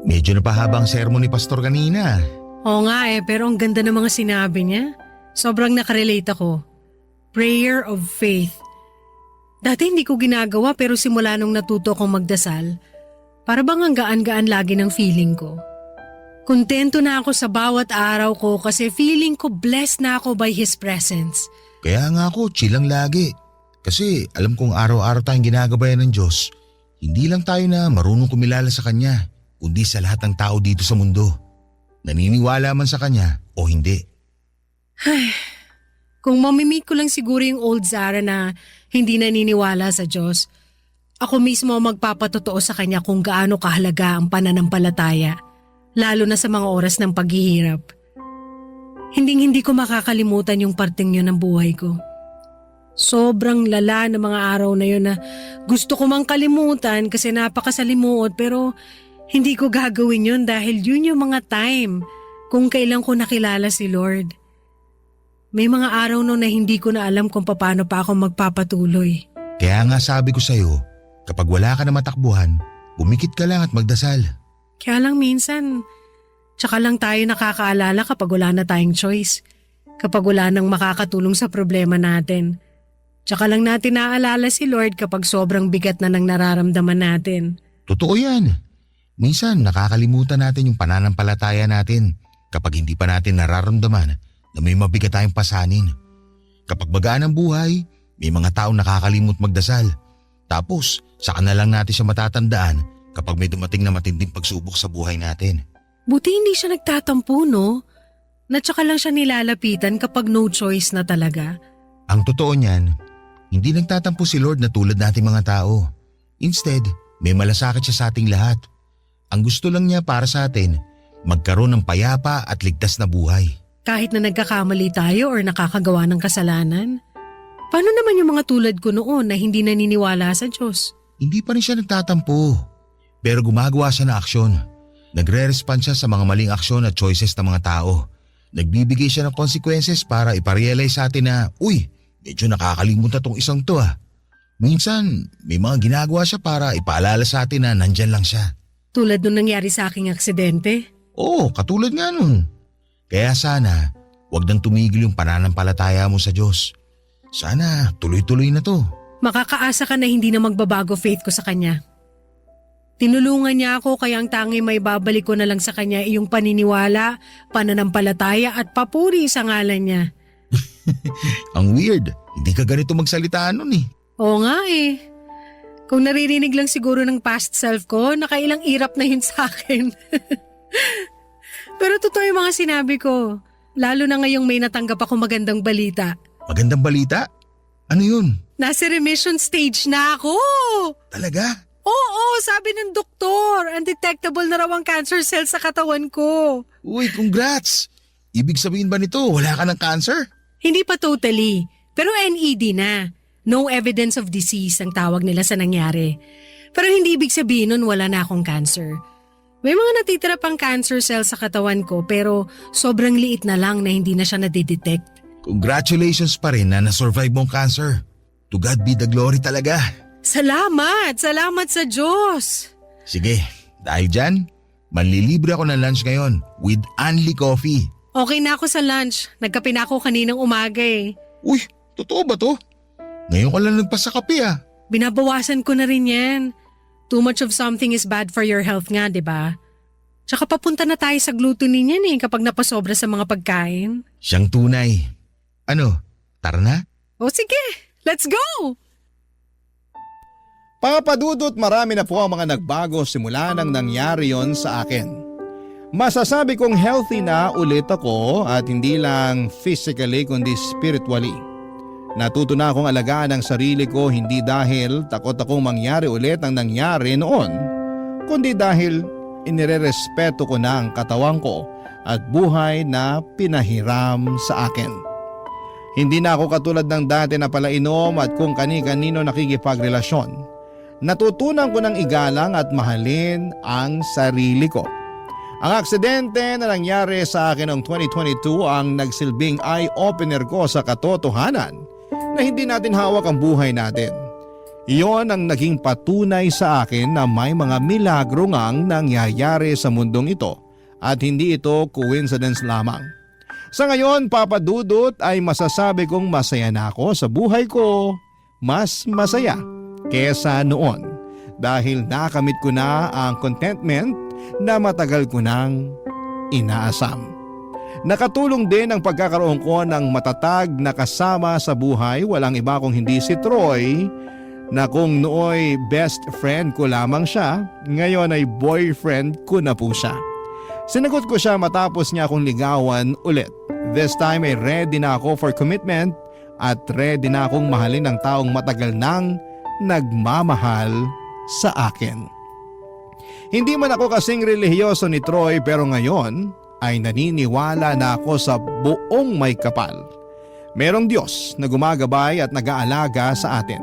Medyo napahaba ang sermon ni pastor kanina. Oo nga pero ang ganda ng mga sinabi niya. Sobrang nakarelate ako. Prayer of faith. Dati hindi ko ginagawa pero simula nung natuto akong magdasal, para bang ang gaan-gaan lagi ng feeling ko. Kontento na ako sa bawat araw ko kasi feeling ko blessed na ako by His presence. Kaya nga ako, chill lang lagi. Kasi alam kong araw-araw tayong ginagabayan ng Diyos. Hindi lang tayo na marunong kumilala sa Kanya, kundi sa lahat ng tao dito sa mundo. Naniniwala man sa Kanya o hindi. Kung mamimik ko lang siguro yung old Zara na hindi naniniwala sa Diyos, ako mismo ang magpapatotoo sa Kanya kung gaano kahalaga ang pananampalataya, lalo na sa mga oras ng paghihirap. Hindi ko makakalimutan yung parting yun ng buhay ko. Sobrang lala ng mga araw na yun na gusto ko mang kalimutan kasi napakasalimuot, pero hindi ko gagawin yun dahil yun yung mga time kung kailan ko nakilala si Lord. May mga araw no na hindi ko na alam kung paano pa ako magpapatuloy. Kaya nga sabi ko sa'yo, kapag wala ka na matakbuhan, bumikit ka lang at magdasal. Kaya lang minsan, tsaka lang tayo nakakaalala kapag wala na tayong choice. Kapag wala nang makakatulong sa problema natin. Tsaka lang natin naaalala si Lord kapag sobrang bigat na ng nararamdaman natin. Totoo yan. Minsan nakakalimutan natin yung pananampalataya natin kapag hindi pa natin nararamdaman na may mabigat tayong pasanin. Kapag magaan ang buhay, may mga taong nakakalimot magdasal. Tapos, saka na lang natin siya matatandaan kapag may dumating na matinding pagsubok sa buhay natin. Buti hindi siya nagtatampo, no? Na tsaka lang siya nilalapitan kapag no choice na talaga. Ang totoo niyan, hindi nagtatampo si Lord na tulad nating mga tao. Instead, may malasakit siya sa ating lahat. Ang gusto lang niya para sa atin, magkaroon ng payapa at ligtas na buhay. Kahit na nagkakamali tayo or nakakagawa ng kasalanan? Paano naman yung mga tulad ko noon na hindi naniniwala sa Diyos? Hindi pa rin siya nagtatampo. Pero gumagawa siya ng aksyon. Nagre-respond siya sa mga maling aksyon at choices ng mga tao. Nagbibigay siya ng consequences para iparealize sa atin na, uy, medyo nakakalimutan tong isang to ah. Minsan, may mga ginagawa siya para ipaalala sa atin na nandyan lang siya. Tulad nung nangyari sa aking aksidente? Oo, katulad nga nun. Kaya sana, wag nang tumigil yung pananampalataya mo sa Diyos. Sana tuloy-tuloy na to. Makakaasa ka na hindi na magbabago faith ko sa Kanya. Tinulungan niya ako kaya ang tangi may babalik ko na lang sa Kanya iyong paniniwala, pananampalataya at papuri sa ngalan niya. Ang weird, hindi ka ganito magsalita nun eh. Oo nga eh. Kung naririnig lang siguro ng past self ko, nakailang irap na yun sa akin. Pero totoo yung mga sinabi ko. Lalo na ngayong may natanggap ako magandang balita. Magandang balita? Ano yun? Nasa remission stage na ako! Talaga? Oo, sabi ng doktor. Undetectable na raw ang cancer cell sa katawan ko. Uy, congrats! Ibig sabihin ba nito, wala ka ng cancer? Hindi pa totally, pero NED na. No evidence of disease ang tawag nila sa nangyari. Pero hindi ibig sabihin nun wala na akong cancer. May mga natitira pang cancer cells sa katawan ko pero sobrang liit na lang na hindi na siya nadidetect. Congratulations pa rin na nasurvive mong cancer. To God be the glory talaga. Salamat! Salamat sa Diyos! Sige, dahil dyan, manlilibre ako ng lunch ngayon with Anli Coffee. Okay na ako sa lunch. Nagkape na ako kaninang umaga eh. Uy, totoo ba to? Ngayon ka lang nagpasakape ah. Binabawasan ko na rin yan. Too much of something is bad for your health nga, di ba? Tsaka papunta na tayo sa gluttony niyan eh kapag napasobra sa mga pagkain. Siyang tunay. Ano, tara na? O sige, let's go! Papadudot, marami na po ang mga nagbago simula nang nangyari yon sa akin. Masasabi kong healthy na ulit ako at hindi lang physically kundi spiritually. Natuto na akong alagaan ang sarili ko hindi dahil takot akong mangyari ulit ang nangyari noon, kundi dahil inirerespeto ko na ang katawan ko at buhay na pinahiram sa akin. Hindi na ako katulad ng dati na palainom at kung kani-kanino nakikipagrelasyon. Natutunan ko ng igalang at mahalin ang sarili ko. Ang aksidente na nangyari sa akin noong 2022 ang nagsilbing eye-opener ko sa katotohanan na hindi natin hawak ang buhay natin. Iyon ang naging patunay sa akin na may mga milagro ngang nangyayari sa mundong ito at hindi ito coincidence lamang. Sa ngayon, papadudot ay masasabi kong masaya na ako sa buhay ko, mas masaya kesa noon dahil nakamit ko na ang contentment na matagal ko nang inaasam. Nakatulong din ang pagkakaroon ko ng matatag na kasama sa buhay, walang iba kung hindi si Troy, na kung nooy best friend ko lamang siya, ngayon ay boyfriend ko na po siya. Sinagot ko siya matapos niya akong ligawan ulit. This time ay ready na ako for commitment at ready na akong mahalin ng taong matagal nang nagmamahal sa akin. Hindi man ako kasing relihiyoso ni Troy pero ngayon ay naniniwala na ako sa buong may kapal. Merong Diyos na gumagabay at nag-aalaga sa atin.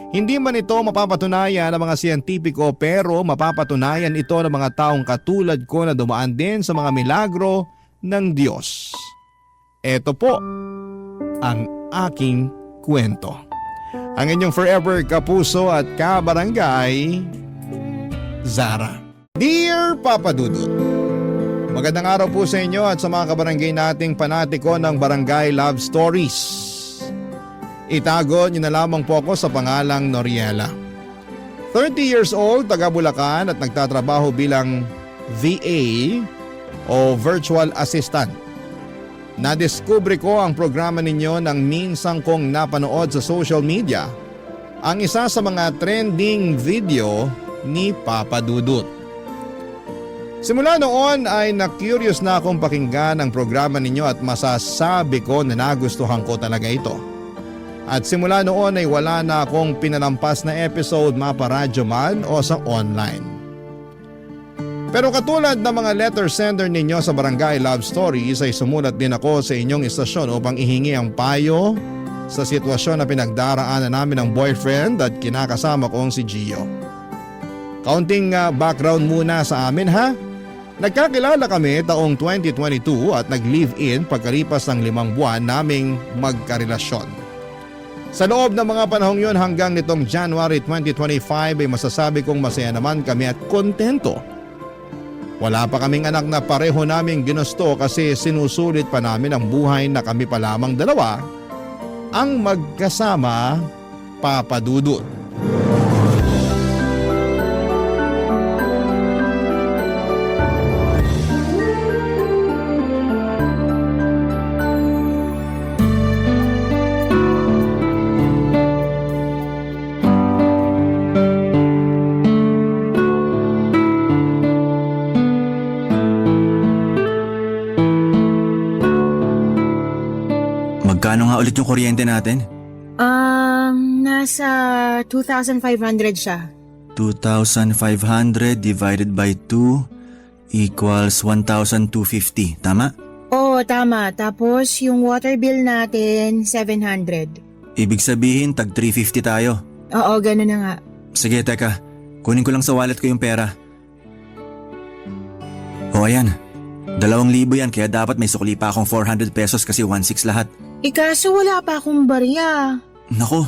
Hindi man ito mapapatunayan ng mga siyentipiko pero mapapatunayan ito ng mga taong katulad ko na dumaan din sa mga milagro ng Diyos. Ito po ang aking kwento. Ang inyong forever kapuso at kabarangay, Zara. Dear Papa Dudut, magandang araw po sa inyo at sa mga kabarangay nating panatiko ng Barangay Love Stories. Itago niyo na lamang po ako sa pangalang Noriela. 30 years old, taga Bulacan at nagtatrabaho bilang VA o Virtual Assistant. Nadiskubre ko ang programa ninyo nang minsan kong napanood sa social media ang isa sa mga trending video ni Papa Dudut. Simula noon ay na-curious na akong pakinggan ang programa ninyo at masasabi ko na nagustuhan ko talaga ito. At simula noon ay wala na akong pinalampas na episode maparadyo man o sa online. Pero katulad ng mga letter sender ninyo sa Barangay Love Stories ay sumulat din ako sa inyong istasyon upang ihingi ang payo sa sitwasyon na pinagdaraanan namin ng boyfriend at kinakasama kong si Gio. Kaunting background muna sa amin ha. Nagkakilala kami taong 2022 at nag-live-in pagkalipas ng 5 buwan naming magkarelasyon. Sa loob ng mga panahong yun hanggang nitong January 2025 ay masasabi kong masaya naman kami at kontento. Wala pa kaming anak na pareho naming ginusto kasi sinusulit pa namin ang buhay na kami pa lamang dalawa ang magkasama, Papa Dudut. Magkano nga ulit yung kuryente natin? Nasa 2,500 siya. 2,500 divided by 2 equals 1,250. Tama? Oo, tama. Tapos yung water bill natin, 700. Ibig sabihin, tag 350 tayo. Oo, gano'n na nga. Sige, teka. Kunin ko lang sa wallet ko yung pera. O ayan. 2,000 yan kaya dapat may sukli pa akong 400 pesos kasi 1,600 lahat. Kaso wala pa akong barya. Nako,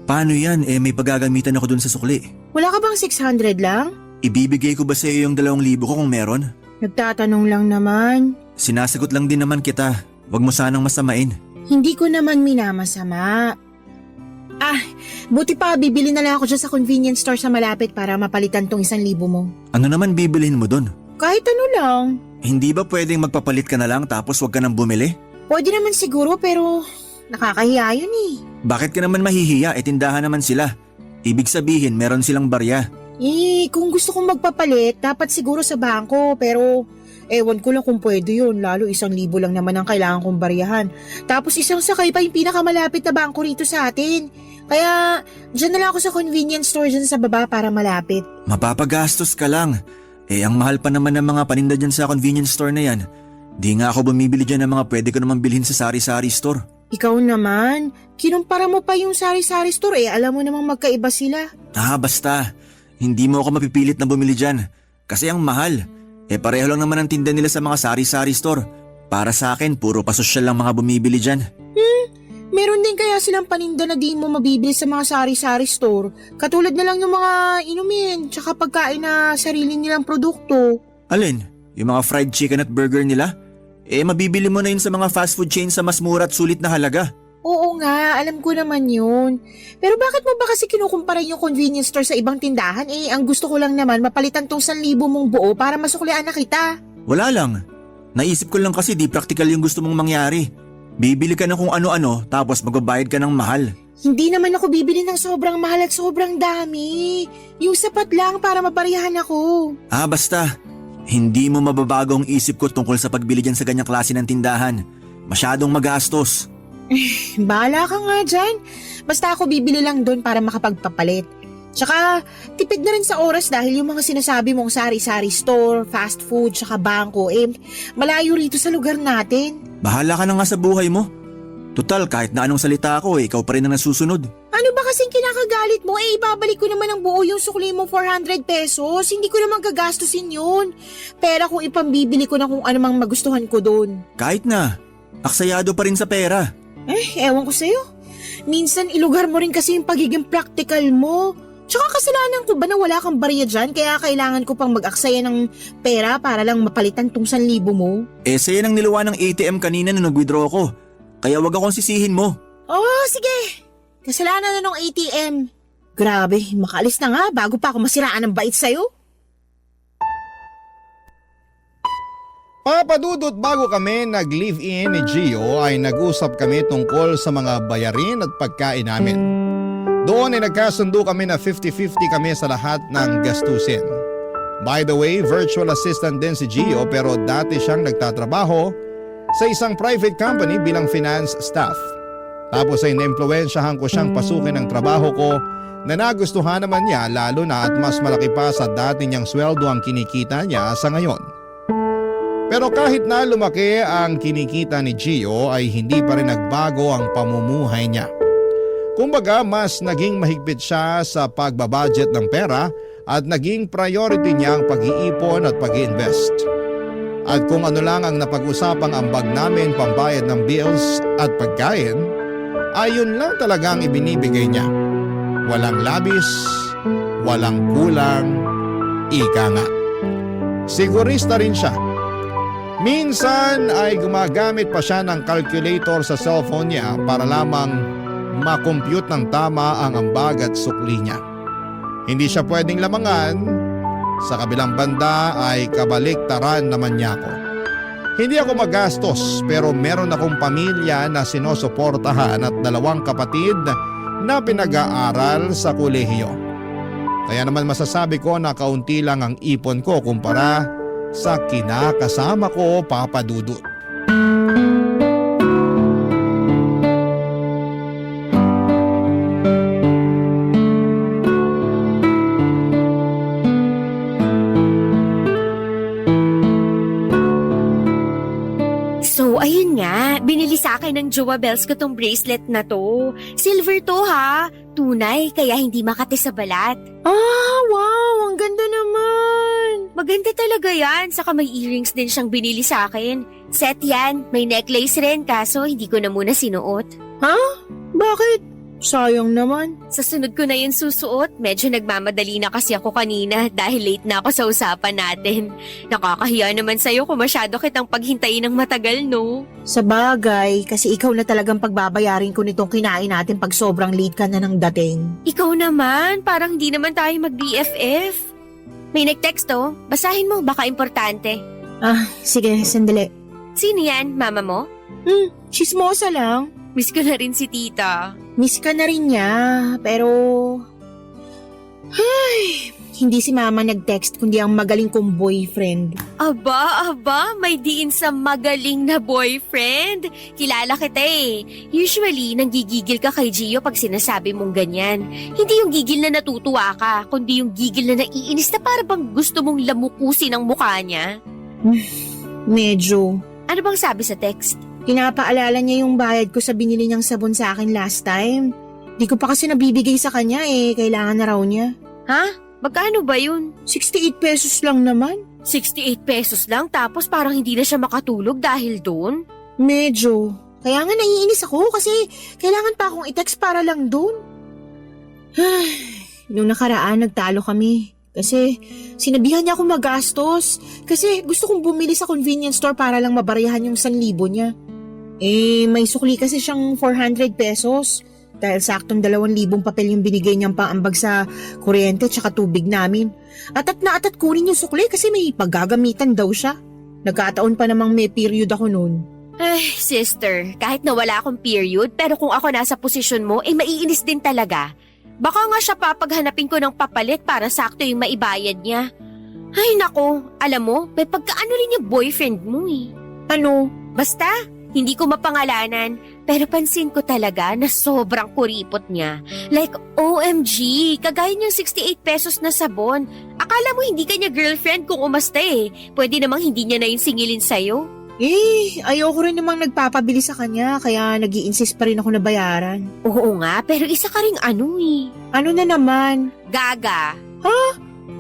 paano yan? May paggagamitan ako dun sa sukli. Wala ka bang 600 lang? Ibibigay ko ba sa iyo yung 2,000 ko kung meron? Nagtatanong lang naman. Sinasagot lang din naman kita. Huwag mo sanang masamain. Hindi ko naman minamasama. Buti pa bibili na lang ako dyan sa convenience store sa malapit para mapalitan tong 1,000 mo. Ano naman bibilhin mo dun? Kahit ano lang. Hindi ba pwedeng magpapalit ka na lang tapos huwag ka nang bumili? Pwede naman siguro pero nakakahiya yun eh. Bakit ka naman mahihiya? Tindahan naman sila. Ibig sabihin meron silang barya. Kung gusto kong magpapalit, dapat siguro sa bangko pero ewan ko lang kung pwede yun. Lalo 1,000 lang naman ang kailangan kong baryahan. Tapos isang sakay pa yung pinakamalapit na bangko rito sa atin. Kaya dyan na lang ako sa convenience store dyan sa baba para malapit. Mapapagastos ka lang. Ang mahal pa naman ng mga paninda dyan sa convenience store na yan. Di nga ako bumibili dyan ng mga pwede ko naman bilhin sa sari-sari store. Ikaw naman, kinumpara mo pa yung sari-sari store alam mo namang magkaiba sila. Basta. Hindi mo ako mapipilit na bumili dyan. Kasi ang mahal. Pareho lang naman ang tinda nila sa mga sari-sari store. Para sa akin, puro pasosyal lang mga bumibili dyan. Meron din kaya silang paninda na di mo mabibili sa mga sari-sari store. Katulad na lang yung mga inumin, tsaka pagkain na sarili nilang produkto. Alin? Yung mga fried chicken at burger nila? Mabibili mo na yun sa mga fast food chain sa mas mura at sulit na halaga. Oo nga, alam ko naman yun. Pero bakit mo ba kasi kinukumpara yung convenience store sa ibang tindahan? Ang gusto ko lang naman mapalitan tong 1,000 mong buo para masuklian na kita. Wala lang. Naisip ko lang kasi di practical yung gusto mong mangyari. Bibili ka ng kung ano-ano tapos magbabayad ka ng mahal. Hindi naman ako bibili ng sobrang mahal at sobrang dami. Yung sapat lang para maparihan ako. Basta. Hindi mo mababago ang isip ko tungkol sa pagbili dyan sa ganyang klase ng tindahan. Masyadong magastos. Bahala ka nga dyan. Basta ako bibili lang doon para makapagpapalit. Tsaka tipid na rin sa oras dahil yung mga sinasabi mong sari-sari store, fast food, tsaka bangko, malayo rito sa lugar natin. Bahala ka na nga sa buhay mo. Tutal, kahit na anong salita ako, ikaw pa rin ang nasusunod. Ano ba kasing kinakagalit mo? Ibabalik ko naman ng buo yung sukli mong 400 pesos. Hindi ko naman gagastusin yun. Pera kung ipambibili ko na kung anumang magustuhan ko doon. Kahit na, aksayado pa rin sa pera. Ewan ko sa'yo. Minsan ilugar mo rin kasi yung pagiging practical mo. Tsaka kasalanan ko ba na wala kang barya dyan kaya kailangan ko pang mag-aksaya ng pera para lang mapalitan tong 1,000 mo? Saya nang niluwa ng ATM kanina nung nag-withdraw ko. Kaya wag akong sisihin mo. Oh, sige. Kasalanan na ng ATM. Grabe, makaalis na nga bago pa ako masiraan ng bait sa'yo. Papadudot, bago kami nag-live-in ni Gio ay nag-usap kami tungkol sa mga bayarin at pagkain namin. Doon ay nagkasundo kami na 50-50 kami sa lahat ng gastusin. By the way, virtual assistant din si Gio pero dati siyang nagtatrabaho sa isang private company bilang finance staff. Tapos ay naimpluwensyahan ko siyang pasukin ang trabaho ko na nagustuhan naman niya lalo na at mas malaki pa sa dati niyang sweldo ang kinikita niya sa ngayon. Pero kahit na lumaki ang kinikita ni Gio ay hindi pa rin nagbago ang pamumuhay niya. Kumbaga mas naging mahigpit siya sa pagbabudget ng pera at naging priority niya ang pag-iipon at pag-iinvest. At kung ano lang ang napag-usapang ambag namin pambayad ng bills at pagkain, ayun lang talagang ibinibigay niya. Walang labis, walang kulang, ika nga. Sigurista rin siya. Minsan ay gumagamit pa siya ng calculator sa cellphone niya para lamang makompute ng tama ang ambag at sukli niya. Hindi siya pwedeng lamangan, sa kabilang banda ay kabaliktaran naman niya ako. Hindi ako magastos pero meron akong pamilya na sinusuportahan at 2 kapatid na pinag-aaral sa kolehiyo. Kaya naman masasabi ko na kaunti lang ang ipon ko kumpara sa kinakasama ko, Papa Dudut. So, ayun nga, binili sa akin ng Jowa Bells ko tong bracelet na to. Silver to ha, tunay kaya hindi makati sa balat. Wow, ang ganda naman. Maganda talaga yan, saka may earrings din siyang binili sa akin. Set yan, may necklace rin kaso hindi ko na muna sinuot. Bakit? Sayang naman. Sa sunod ko na yun susuot, medyo nagmamadali na kasi ako kanina dahil late na ako sa usapan natin. Nakakahiya naman sa'yo kung masyado kitang paghintayin ng matagal, no? Sa bagay, kasi ikaw na talagang pagbabayarin ko nitong kinain natin pag sobrang late ka na ng dating. Ikaw naman, parang hindi naman tayo mag-BFF. May nag-text oh, basahin mo, baka importante. Sige, sandali. Sino yan, mama mo? Chismosa lang. Miss ko na rin si tita. Miss ka na rin niya, pero... hindi si mama nag-text kundi ang magaling kong boyfriend. Aba, may diin sa magaling na boyfriend. Kilala kita eh. Usually, nanggigigil ka kay Gio pag sinasabi mong ganyan. Hindi yung gigil na natutuwa ka, kundi yung gigil na naiinis na para bang gusto mong lamukusin ang mukha niya. Medyo. Ano bang sabi sa text? Pinapaalala niya yung bayad ko sa binili niyang sabon sa akin last time. Di ko pa kasi nabibigay sa kanya kailangan na raw niya. Ha? Magkano ba yun? 68 pesos lang naman. 68 pesos lang tapos parang hindi na siya makatulog dahil doon? Medyo. Kaya nga naiinis ako kasi kailangan pa akong i-text para lang doon. Nung nakaraan nagtalo kami. Kasi sinabihan niya akong magastos. Kasi gusto kong bumili sa convenience store para lang mabarayahan yung 1,000 niya. May sukli kasi siyang 400 pesos. Dahil saktong 2,000 papel yung binigay niyang paambag sa kuryente tsaka tubig namin. Atat na atat kunin yung sukli kasi may paggagamitan daw siya. Nagkataon pa namang may period ako noon. Ay, sister, kahit na wala akong period, pero kung ako nasa posisyon mo, maiinis din talaga. Baka nga siya papaghanapin ko ng papalit para sakto yung maibayad niya. Ay nako, alam mo, may pagkaano rin yung boyfriend mo eh. Ano? Basta, hindi ko mapangalanan, pero pansin ko talaga na sobrang kuripot niya. Like, OMG, kagaya niyang 68 pesos na sabon. Akala mo hindi kanya girlfriend kung umasta eh. Pwede namang hindi niya na yung singilin sa'yo. Ayoko rin namang nagpapabili sa kanya, kaya nag-i-insist pa rin ako na bayaran. Oo nga, pero isa ka ring ano eh. Ano na naman? Gaga.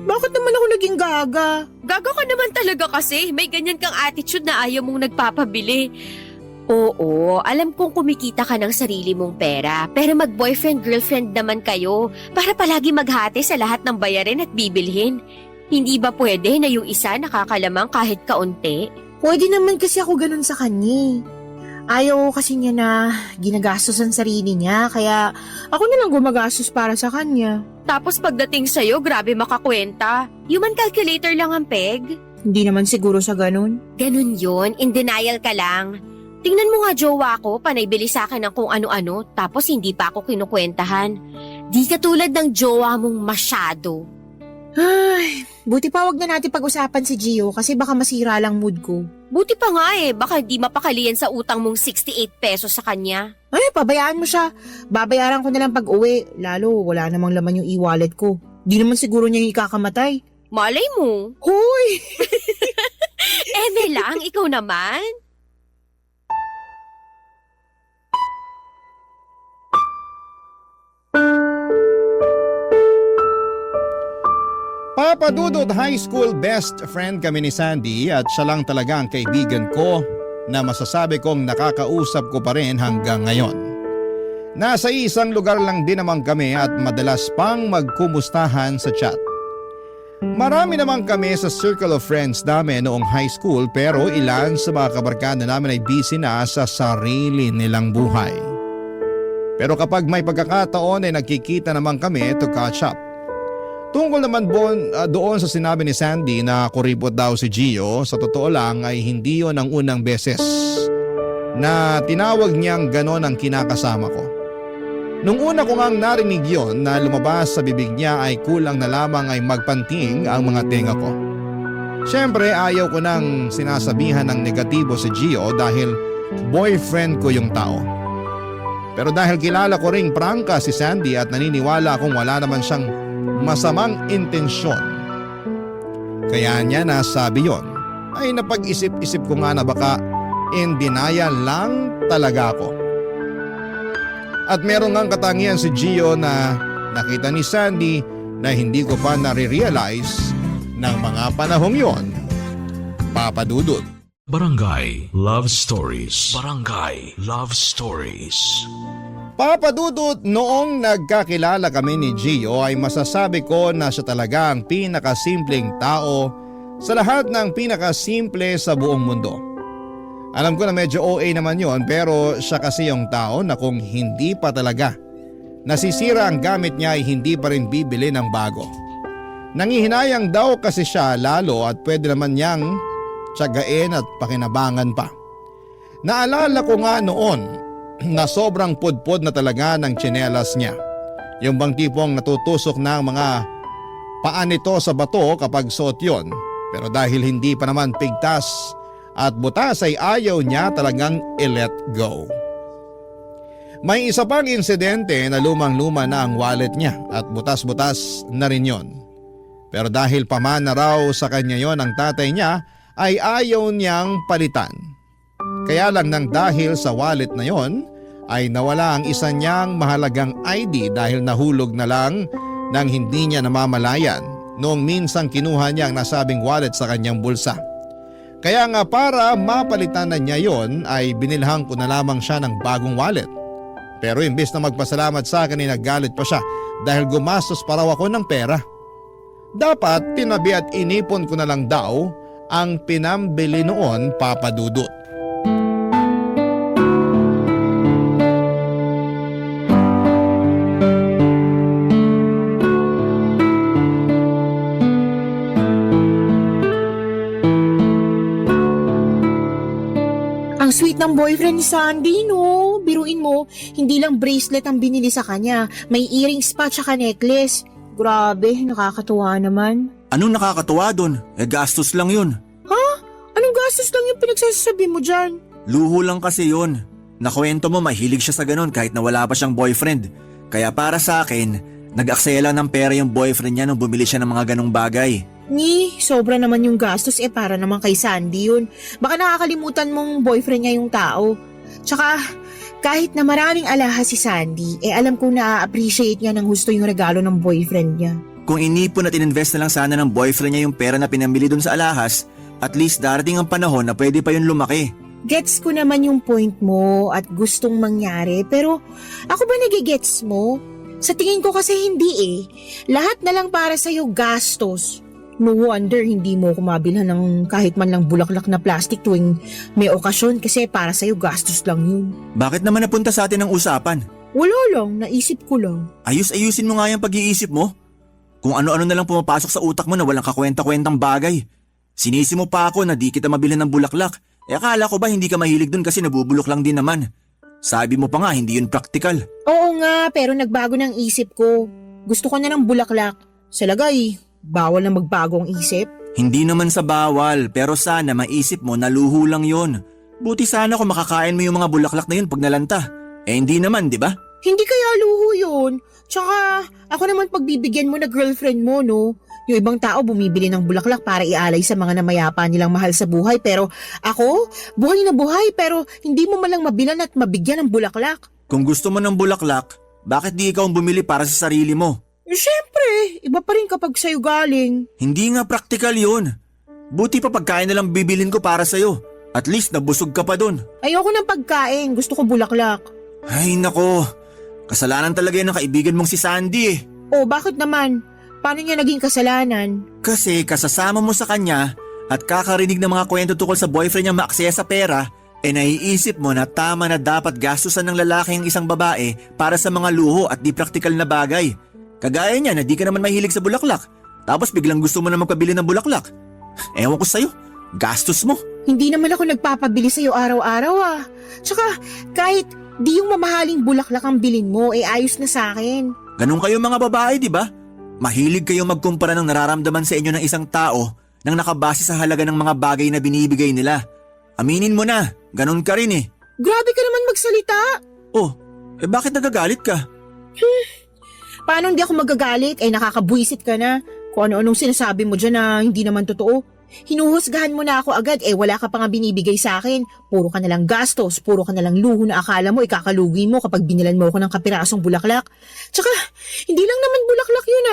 Bakit naman ako naging gaga? Gaga ka naman talaga kasi. May ganyan kang attitude na ayaw mong nagpapabili. Oo, alam kong kumikita ka ng sarili mong pera, pero mag-boyfriend-girlfriend naman kayo para palagi maghati sa lahat ng bayarin at bibilhin. Hindi ba pwede na yung isa nakakalamang kahit kaunti? Pwede naman kasi ako ganun sa kanya. Ayaw kasi niya na ginagastos ang sarili niya, kaya ako na lang gumagastos para sa kanya. Tapos pagdating sa'yo, grabe makakwenta. Human calculator lang ang peg. Hindi naman siguro sa ganun. Ganun yun, in denial ka lang. Tingnan mo nga jowa ko, panay bili sa akin ng kung ano-ano, tapos hindi pa ako kinukwentahan. Di katulad ng jowa mong masyado. Ay, buti pa wag na natin pag-usapan si Gio kasi baka masira lang mood ko. Buti pa nga baka di mapakalian sa utang mong 68 pesos sa kanya. Ay, pabayaan mo siya. Babayaran ko na lang pag-uwi, lalo wala namang laman yung e-wallet ko. Di naman siguro niya yung ikakamatay. Malay mo. Hoy! Eme lang, ikaw naman. Papa Dudut High School best friend kami ni Sandy at siya lang talaga ang kaibigan ko na masasabi kong nakakausap ko pa rin hanggang ngayon. Nasa isang lugar lang din naman kami at madalas pang magkumustahan sa chat. Marami naman kami sa circle of friends namin noong high school pero ilan sa mga kabarkada namin ay busy na sa sarili nilang buhay. Pero kapag may pagkakataon ay nagkikita naman kami to catch up. Tungkol naman doon sa sinabi ni Sandy na kuripot daw si Gio, sa totoo lang ay hindi yon ang unang beses na tinawag niyang ganon ang kinakasama ko. Nung una ko ngang narinig yon na lumabas sa bibig niya ay kulang na lamang ay magpanting ang mga tenga ko. Siyempre ayaw ko nang sinasabihan ng negatibo si Gio dahil boyfriend ko yung tao. Pero dahil kilala ko ring prangka si Sandy at naniniwala akong wala naman siyang masamang intensyon. Kaya niya nasabi yon ay napag-isip-isip ko nga na baka in denial lang talaga ako. At meron ngang katangian si Gio na nakita ni Sandy na hindi ko pa nare-realize ng mga panahong yon. Papa Dudut. Barangay Love Stories. Barangay Love Stories. Papa Dudut, noong nagkakilala kami ni Gio ay masasabi ko na siya talaga ang pinakasimpleng tao sa lahat ng pinakasimple sa buong mundo. Alam ko na medyo OA naman yon pero siya kasi yung tao na kung hindi pa talaga nasisira ang gamit niya ay hindi pa rin bibili ng bago. Nangihinayang daw kasi siya lalo at pwede naman niyang tiyagain at pakinabangan pa. Naalala ko nga noon na sobrang pudpod na talaga ng tsinelas niya. Yung bang tipong natutusok na ang mga paa nito sa bato kapag suot yun. Pero dahil hindi pa naman pigtas at butas ay ayaw niya talagang i-let go. May isa pang insidente na lumang-luma na ang wallet niya at butas-butas na rin yon. Pero dahil pamana raw sa kanya yon ang tatay niya ay ayaw niyang palitan. Kaya lang nang dahil sa wallet na yon ay nawala ang isa niyang mahalagang ID dahil nahulog na lang nang hindi niya namamalayan noong minsang kinuha niya ang nasabing wallet sa kanyang bulsa. Kaya nga para mapalitan na niya yon ay binilhan ko na lamang siya ng bagong wallet. Pero imbes na magpasalamat sa akin ay naggalit pa siya dahil gumastos pa raw ako ng pera. Dapat tinabi at inipon ko na lang daw ang pinambili noon, Papa Dudut. ng boyfriend ni Sandy, no? Biruin mo, hindi lang bracelet ang binili sa kanya. May earrings pa tsaka necklace. Grabe, nakakatuwa naman. Anong nakakatuwa doon? Gastos lang yun. Anong gastos lang yung pinagsasabi mo dyan? Luho lang kasi yun. Nakwento mo mahilig siya sa ganun kahit na wala pa siyang boyfriend. Kaya para sa akin, nag-aksaya lang ng pera yung boyfriend niya nung bumili siya ng mga ganong bagay. Sobra naman yung gastos para naman kay Sandy yun. Baka nakakalimutan mong boyfriend niya yung tao. Tsaka, kahit na maraming alahas si Sandy, alam kong na-appreciate niya ng gusto yung regalo ng boyfriend niya. Kung inipon at ininvest na lang sana ng boyfriend niya yung pera na pinamili dun sa alahas, at least darating ang panahon na pwede pa yun lumaki. Gets ko naman yung point mo at gustong mangyari, pero ako ba nagigets mo? Sa tingin ko kasi hindi Lahat na lang para sa'yo gastos. No wonder hindi mo kumabilhan ng kahit man lang bulaklak na plastic tuwing may okasyon kasi para sa'yo gastos lang yun. Bakit naman napunta sa atin ang usapan? Wala lang, naisip ko lang. Ayusin mo nga yung pag-iisip mo. Kung ano-ano na lang pumapasok sa utak mo na walang kakwenta-kwentang bagay. Sinisi mo pa ako na di kita mabilhan ng bulaklak. Akala ko ba hindi ka mahilig dun kasi nabubulok lang din naman. Sabi mo pa nga hindi yun praktikal. Oo nga, pero nagbago ng isip ko. Gusto ko na ng bulaklak. Sa lagay, bawal na magbago ang isip. Hindi naman sa bawal, pero sana maisip mo na luho lang yun. Buti sana kung makakain mo yung mga bulaklak na yun pag nalanta. Hindi naman, di ba? Hindi kaya luho yun. Tsaka, ako naman pagbibigyan mo na girlfriend mo, no? Yung ibang tao bumibili ng bulaklak para ialay sa mga namayapa nilang mahal sa buhay. Pero ako, buhay na buhay pero hindi mo malang mabilan at mabigyan ng bulaklak. Kung gusto mo ng bulaklak, bakit di ikaw ang bumili para sa sarili mo? Siyempre, iba pa rin kapag sa'yo galing. Hindi nga praktikal yun. Buti pa pagkain na lang bibilin ko para sa'yo. At least nabusog ka pa dun. Ayoko ng pagkain, gusto ko bulaklak. Ay nako, kasalanan talaga yun ng kaibigan mong si Sandy Oh, bakit naman? Paano niya naging kasalanan? Kasi kasasama mo sa kanya at kakarinig ng mga kwento tukol sa boyfriend niya maaksaya sa pera, naiisip mo na tama na dapat gastusan ng lalaki ang isang babae para sa mga luho at di praktikal na bagay. Kagaya niya na di ka naman mahilig sa bulaklak, tapos biglang gusto mo na magpabili ng bulaklak. Ewan ko sa'yo, gastos mo. Hindi naman ako nagpapabili sa'yo araw-araw Tsaka kahit di yung mamahaling bulaklak ang bilin mo, ayos na sa akin. Ganun kayo mga babae, di ba? Mahilig kayong magkumpara ng nararamdaman sa inyo ng isang tao nang nakabase sa halaga ng mga bagay na binibigay nila. Aminin mo na, ganun ka rin Grabe ka naman magsalita. Oh, bakit nagagalit ka? Paano hindi ako magagalit? Nakakabwisit ka na. Kung ano-anong sinasabi mo dyan na hindi naman totoo. Hinuhusgahan mo na ako agad, wala ka pa nga binibigay sa akin. Puro ka nalang gastos, puro ka nalang luho na akala mo ikakalugi mo kapag binilan mo ako ng kapirasong bulaklak. Tsaka, hindi lang naman bulaklak yun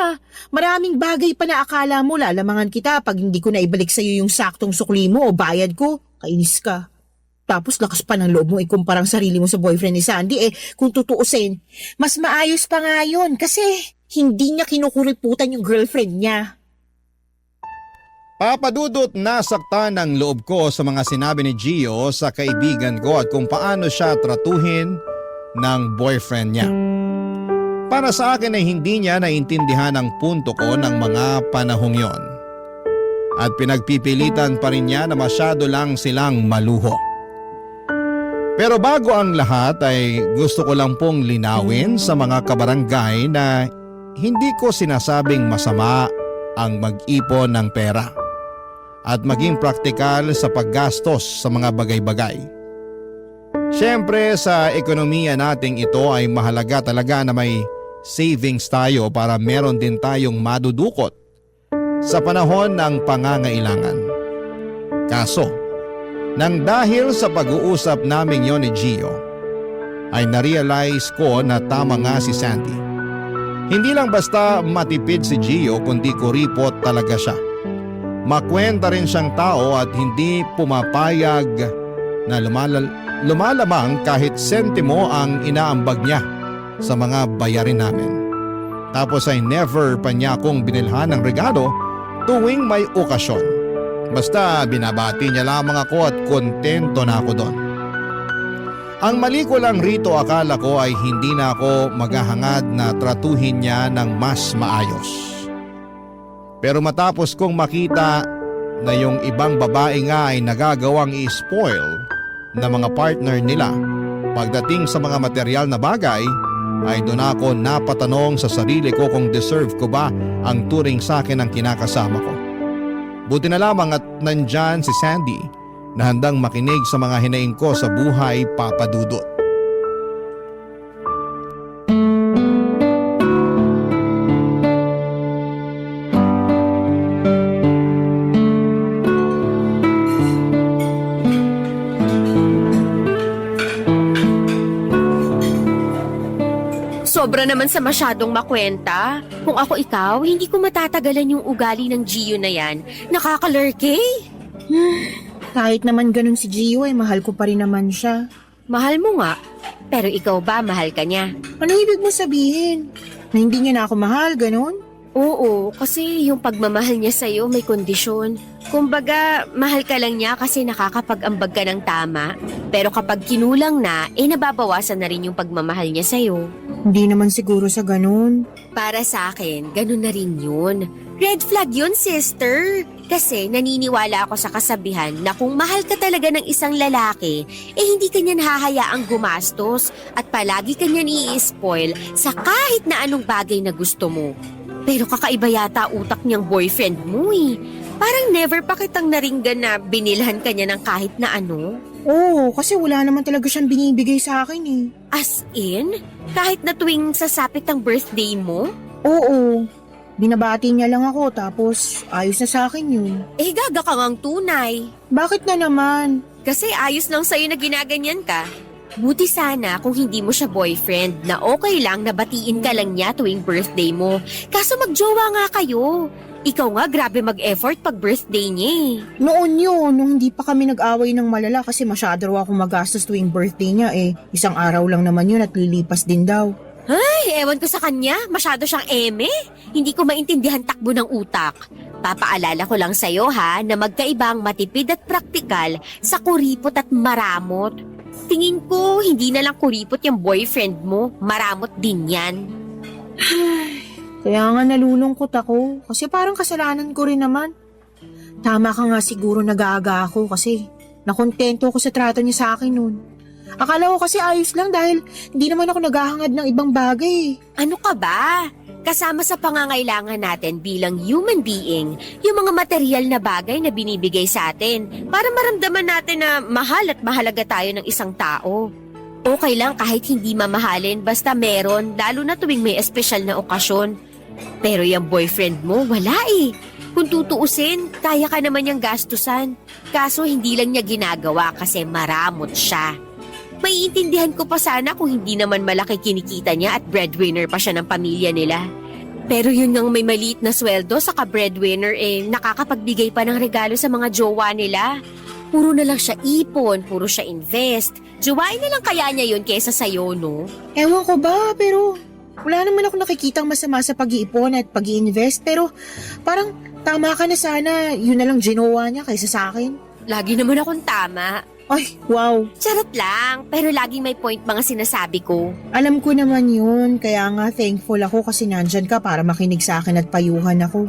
Maraming bagay pa na akala mo lalamangan kita pag hindi ko na ibalik sa'yo yung saktong sukli mo o bayad ko. Kainis ka. Tapos lakas pa ng loob mo ikumpara ang sarili mo sa boyfriend ni Sandy. Kung tutuusin, mas maayos pa nga yun kasi hindi niya kinukuriputan yung girlfriend niya. Papadudot nasaktan ng loob ko sa mga sinabi ni Gio sa kaibigan ko at kung paano siya tratuhin ng boyfriend niya. Para sa akin ay hindi niya naintindihan ang punto ko ng mga panahong yon. At pinagpipilitan pa rin niya na masyado lang silang maluho. Pero bago ang lahat ay gusto ko lang pong linawin sa mga kabarangay na hindi ko sinasabing masama ang mag-ipon ng pera at maging praktikal sa paggastos sa mga bagay-bagay. Siyempre sa ekonomiya nating ito ay mahalaga talaga na may savings tayo para meron din tayong madudukot sa panahon ng pangangailangan. Kaso, nang dahil sa pag-uusap namin yon ni Gio, ay narealize ko na tama nga si Sandy. Hindi lang basta matipid si Gio kundi kuripot talaga siya. Makwenta rin siyang tao at hindi pumapayag na lumalamang kahit sentimo ang inaambag niya sa mga bayarin namin. Tapos ay never pa niya akong binilhan ng regalo tuwing may okasyon. Basta binabati niya lamang ako at kontento na ako doon. Ang mali ko lang rito akala ko ay hindi na ako maghahangad na tratuhin niya ng mas maayos. Pero matapos kong makita na yung ibang babae nga ay nagagawang i-spoil na mga partner nila. Pagdating sa mga material na bagay, ay doon ako napatanong sa sarili ko kung deserve ko ba ang turing sa akin ng kinakasama ko. Buti na lamang at nandyan si Sandy na handang makinig sa mga hinaing ko sa buhay, Papa Dudut. Sobra naman sa masyadong makwenta. Kung ako ikaw, hindi ko matatagalan yung ugali ng Gio na yan. Nakakalurke. Kahit naman ganun si Gio ay mahal ko pa rin naman siya. Mahal mo nga. Pero ikaw ba, mahal ka niya? Ano ibig mo sabihin? Na hindi niya na ako mahal, ganun? Oo, kasi yung pagmamahal niya sa'yo may kondisyon. Kumbaga, mahal ka lang niya kasi nakakapag-ambag ka ng tama. Pero kapag kinulang na, nababawasan na rin yung pagmamahal niya sa'yo. Hindi naman siguro sa ganun. Para sa akin, ganun na rin yun. Red flag yun, sister. Kasi naniniwala ako sa kasabihan na kung mahal ka talaga ng isang lalaki, hindi ka niya nahahayaang gumastos at palagi ka niya i-spoil sa kahit na anong bagay na gusto mo. Pero kakaiba yata utak niyang boyfriend mo eh. Parang never pa kitang naringgan na binilhan ka niya ng kahit na ano. Oo, kasi wala naman talaga siyang binibigay sa akin eh. As in? Kahit na tuwing sasapit ang birthday mo? Oo, binabati niya lang ako tapos ayos na sa akin yun. Gaga ka ngang tunay. Bakit na naman? Kasi ayos lang sa'yo na ginaganyan ka. Buti sana kung hindi mo siya boyfriend na okay lang na batiin ka lang niya tuwing birthday mo. Kaso magjowa nga kayo. Ikaw nga grabe mag-effort pag birthday niya eh. Noon yun, nung hindi pa kami nag-away ng malala kasi masyado raw akong magastos tuwing birthday niya eh. Isang araw lang naman yun at lilipas din daw. Ay, ewan ko sa kanya. Masyado siyang eme. Hindi ko maintindihan takbo ng utak. Papaalala ko lang sa'yo ha na magkaibang matipid at praktikal sa kuripot at maramot. Tingin ko, hindi na lang kuripot yung boyfriend mo. Maramot din yan. Kaya nga nalulungkot ako kasi parang kasalanan ko rin naman. Tama ka nga siguro nag-aaga ako kasi nakontento ako sa trato niya sa akin noon. Akala ko kasi ayos lang dahil hindi naman ako naghahangad ng ibang bagay. Ano ka ba? Kasama sa pangangailangan natin bilang human being, yung mga material na bagay na binibigay sa atin para maramdaman natin na mahal at mahalaga tayo ng isang tao. Okay lang kahit hindi mamahalin basta meron, lalo na tuwing may espesyal na okasyon. Pero yung boyfriend mo, wala eh. Kung tutuusin, kaya ka naman niyang gastusan. Kaso hindi lang niya ginagawa kasi maramot siya. Maiintindihan ko pa sana kung hindi naman malaki kinikita niya at breadwinner pa siya ng pamilya nila. Pero yun ngang may maliit na sweldo sa ka-breadwinner nakakapagbigay pa ng regalo sa mga jowa nila. Puro na lang siya ipon, puro siya invest. Jowain na lang kaya niya yun kesa sa'yo, no? Ewan ko ba, pero wala naman ako nakikitang masama sa pag-iipon at pag-iinvest. Pero parang tama ka na sana, yun na lang ginawa niya kaysa sa akin. Lagi naman akong tama. Ay, wow. Charot lang, pero laging may point mga sinasabi ko. Alam ko naman yun, kaya nga thankful ako kasi nandyan ka para makinig sa akin at payuhan ako.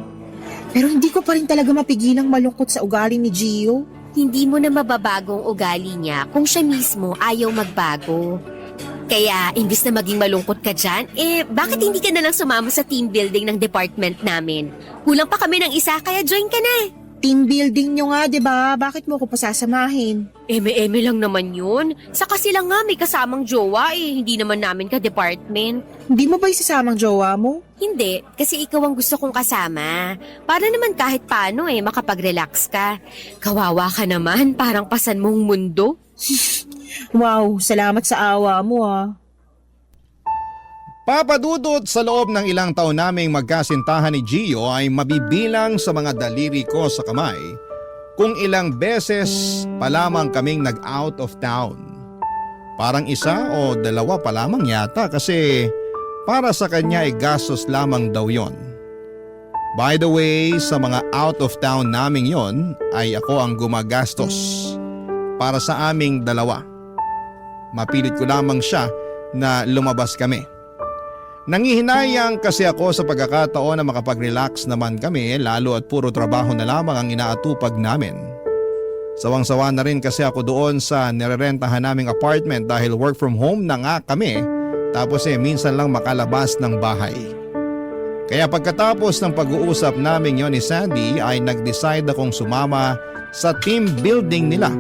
Pero hindi ko pa rin talaga mapigilang malungkot sa ugali ni Gio. Hindi mo na mababagong ugali niya kung siya mismo ayaw magbago. Kaya, imbis na maging malungkot ka dyan, bakit hindi ka na lang sumama sa team building ng department namin? Kulang pa kami ng isa, kaya join ka na. Team building nyo nga, 'di ba? Bakit mo ko pasasamahin? Eme-eme lang naman yun. Saka sila nga may kasamang jowa hindi naman namin ka-department. Hindi mo ba isasamang jowa mo? Hindi, kasi ikaw ang gusto kong kasama. Para naman kahit paano makapag-relax ka. Kawawa ka naman, parang pasan mong mundo. Wow, salamat sa awa mo ah. Papadudot sa loob ng ilang taon naming magkasintahan ni Gio ay mabibilang sa mga daliri ko sa kamay kung ilang beses pa lamang kaming nag-out of town. Parang isa o dalawa pa lamang yata kasi para sa kanya ay gastos lamang daw yon. By the way, sa mga out of town naming yon ay ako ang gumagastos para sa aming dalawa. Mapilit ko lamang siya na lumabas kami. Nangihinayang kasi ako sa pagkakataon na makapag-relax naman kami lalo at puro trabaho na lamang ang inaatupag namin. Sawang-sawa na rin kasi ako doon sa nirerentahan naming apartment dahil work from home na nga kami, tapos minsan lang makalabas ng bahay. Kaya pagkatapos ng pag-uusap namin yon ni Sandy ay nag-decide akong sumama sa team building nila.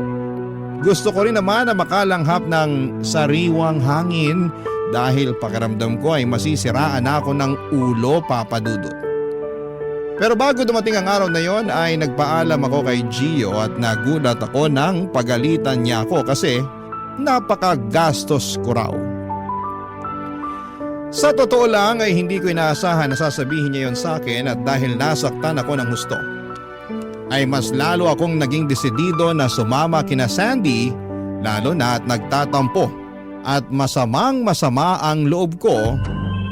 Gusto ko rin naman na makalanghap ng sariwang hangin dahil pakiramdam ko ay masisiraan ako ng ulo, Papa Dudut. Pero bago dumating ang araw na yon ay nagpaalam ako kay Gio at nagulat ako nang pagalitan niya ako kasi napakagastos ko raw. Sa totoo lang ay hindi ko inaasahan na sasabihin niya yon sa akin at dahil nasaktan ako ng husto, ay mas lalo akong naging desidido na sumama kina Sandy, lalo na at nagtatampo at masamang-masama ang loob ko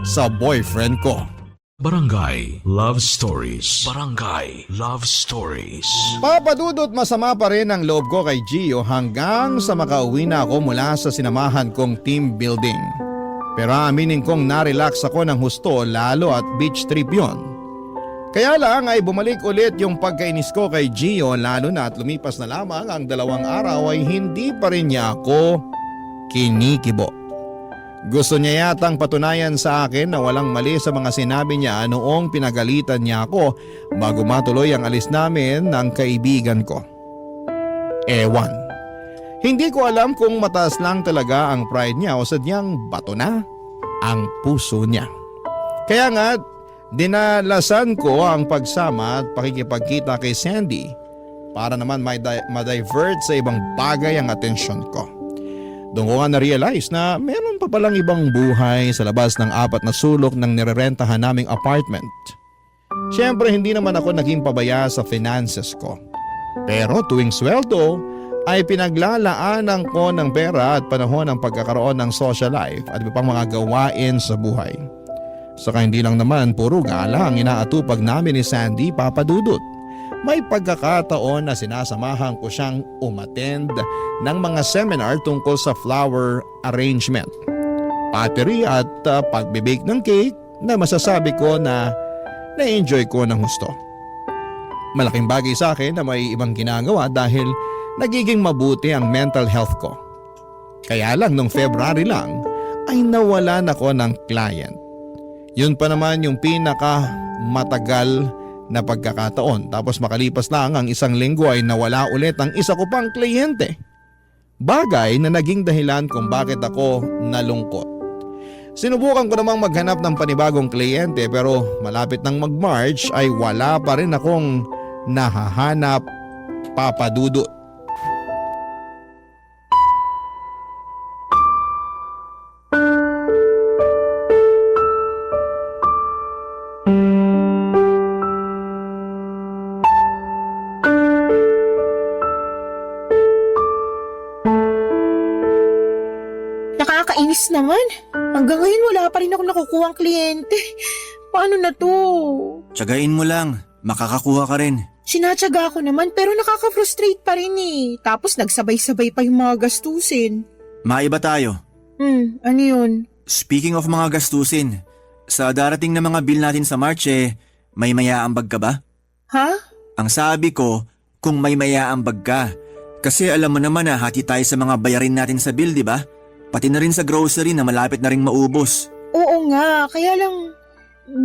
sa boyfriend ko. Barangay Love Stories. Barangay Love Stories. Papa Dudut, masama pa rin ang loob ko kay Gio hanggang sa makauwi na ako mula sa sinamahan kong team building. Pero aminin kong na-relax ako ng husto lalo at beach trip yon. Kaya lang ay bumalik ulit yung pagkainis ko kay Gio lalo na at lumipas na lamang ang 2 araw ay hindi pa rin niya ako kinikibo. Gusto niya yatang patunayan sa akin na walang mali sa mga sinabi niya noong pinagalitan niya ako bago matuloy ang alis namin ng kaibigan ko. Ewan. Hindi ko alam kung mataas lang talaga ang pride niya o sadyang bato na ang puso niya. Kaya nga, dinalasan ko ang pagsama at pakikipagkita kay Sandy para naman ma-divert sa ibang bagay ang atensyon ko. Doon ko nga na-realize na meron pa palang ibang buhay sa labas ng 4 na sulok ng nirerentahan naming apartment. Siyempre hindi naman ako naging pabaya sa finances ko. Pero tuwing sweldo ay pinaglalaanan ko ng pera at panahon ng pagkakaroon ng social life at iba pang mga gawain sa buhay. Saka hindi lang naman puro gala ang inaatupag namin ni Sandy, Papa Dudut. May pagkakataon na sinasamahan ko siyang umattend ng mga seminar tungkol sa flower arrangement, pottery at pagbibake ng cake na masasabi ko na na-enjoy ko ng husto. Malaking bagay sa akin na may ibang ginagawa dahil nagiging mabuti ang mental health ko. Kaya lang nung February lang ay nawalan ako ng client. Yun pa naman yung pinaka matagal na pagkakataon, tapos makalipas lang ang 1 linggo ay nawala ulit ang isa ko pang kliyente. Bagay na naging dahilan kung bakit ako nalungkot. Sinubukan ko namang maghanap ng panibagong kliyente pero malapit ng mag-March ay wala pa rin akong nahahanap, Papa Dudut. Nakakainis naman. Hanggang ngayon wala pa rin ako nakukuha ang kliyente. Paano na to? Tiyagain mo lang, makakakuha ka rin. Sinatsaga ko naman pero nakaka-frustrate pa rin eh. Tapos nagsabay-sabay pa yung mga gastusin. Maiba tayo. Ano yun? Speaking of mga gastusin, sa darating na mga bill natin sa March may mayaambag ka ba? Ha? Ang sabi ko, kung may mayaambag ka. Kasi alam mo naman na hati tayo sa mga bayarin natin sa bill, di ba? Pati na rin sa grocery na malapit na ring maubos. Oo nga, kaya lang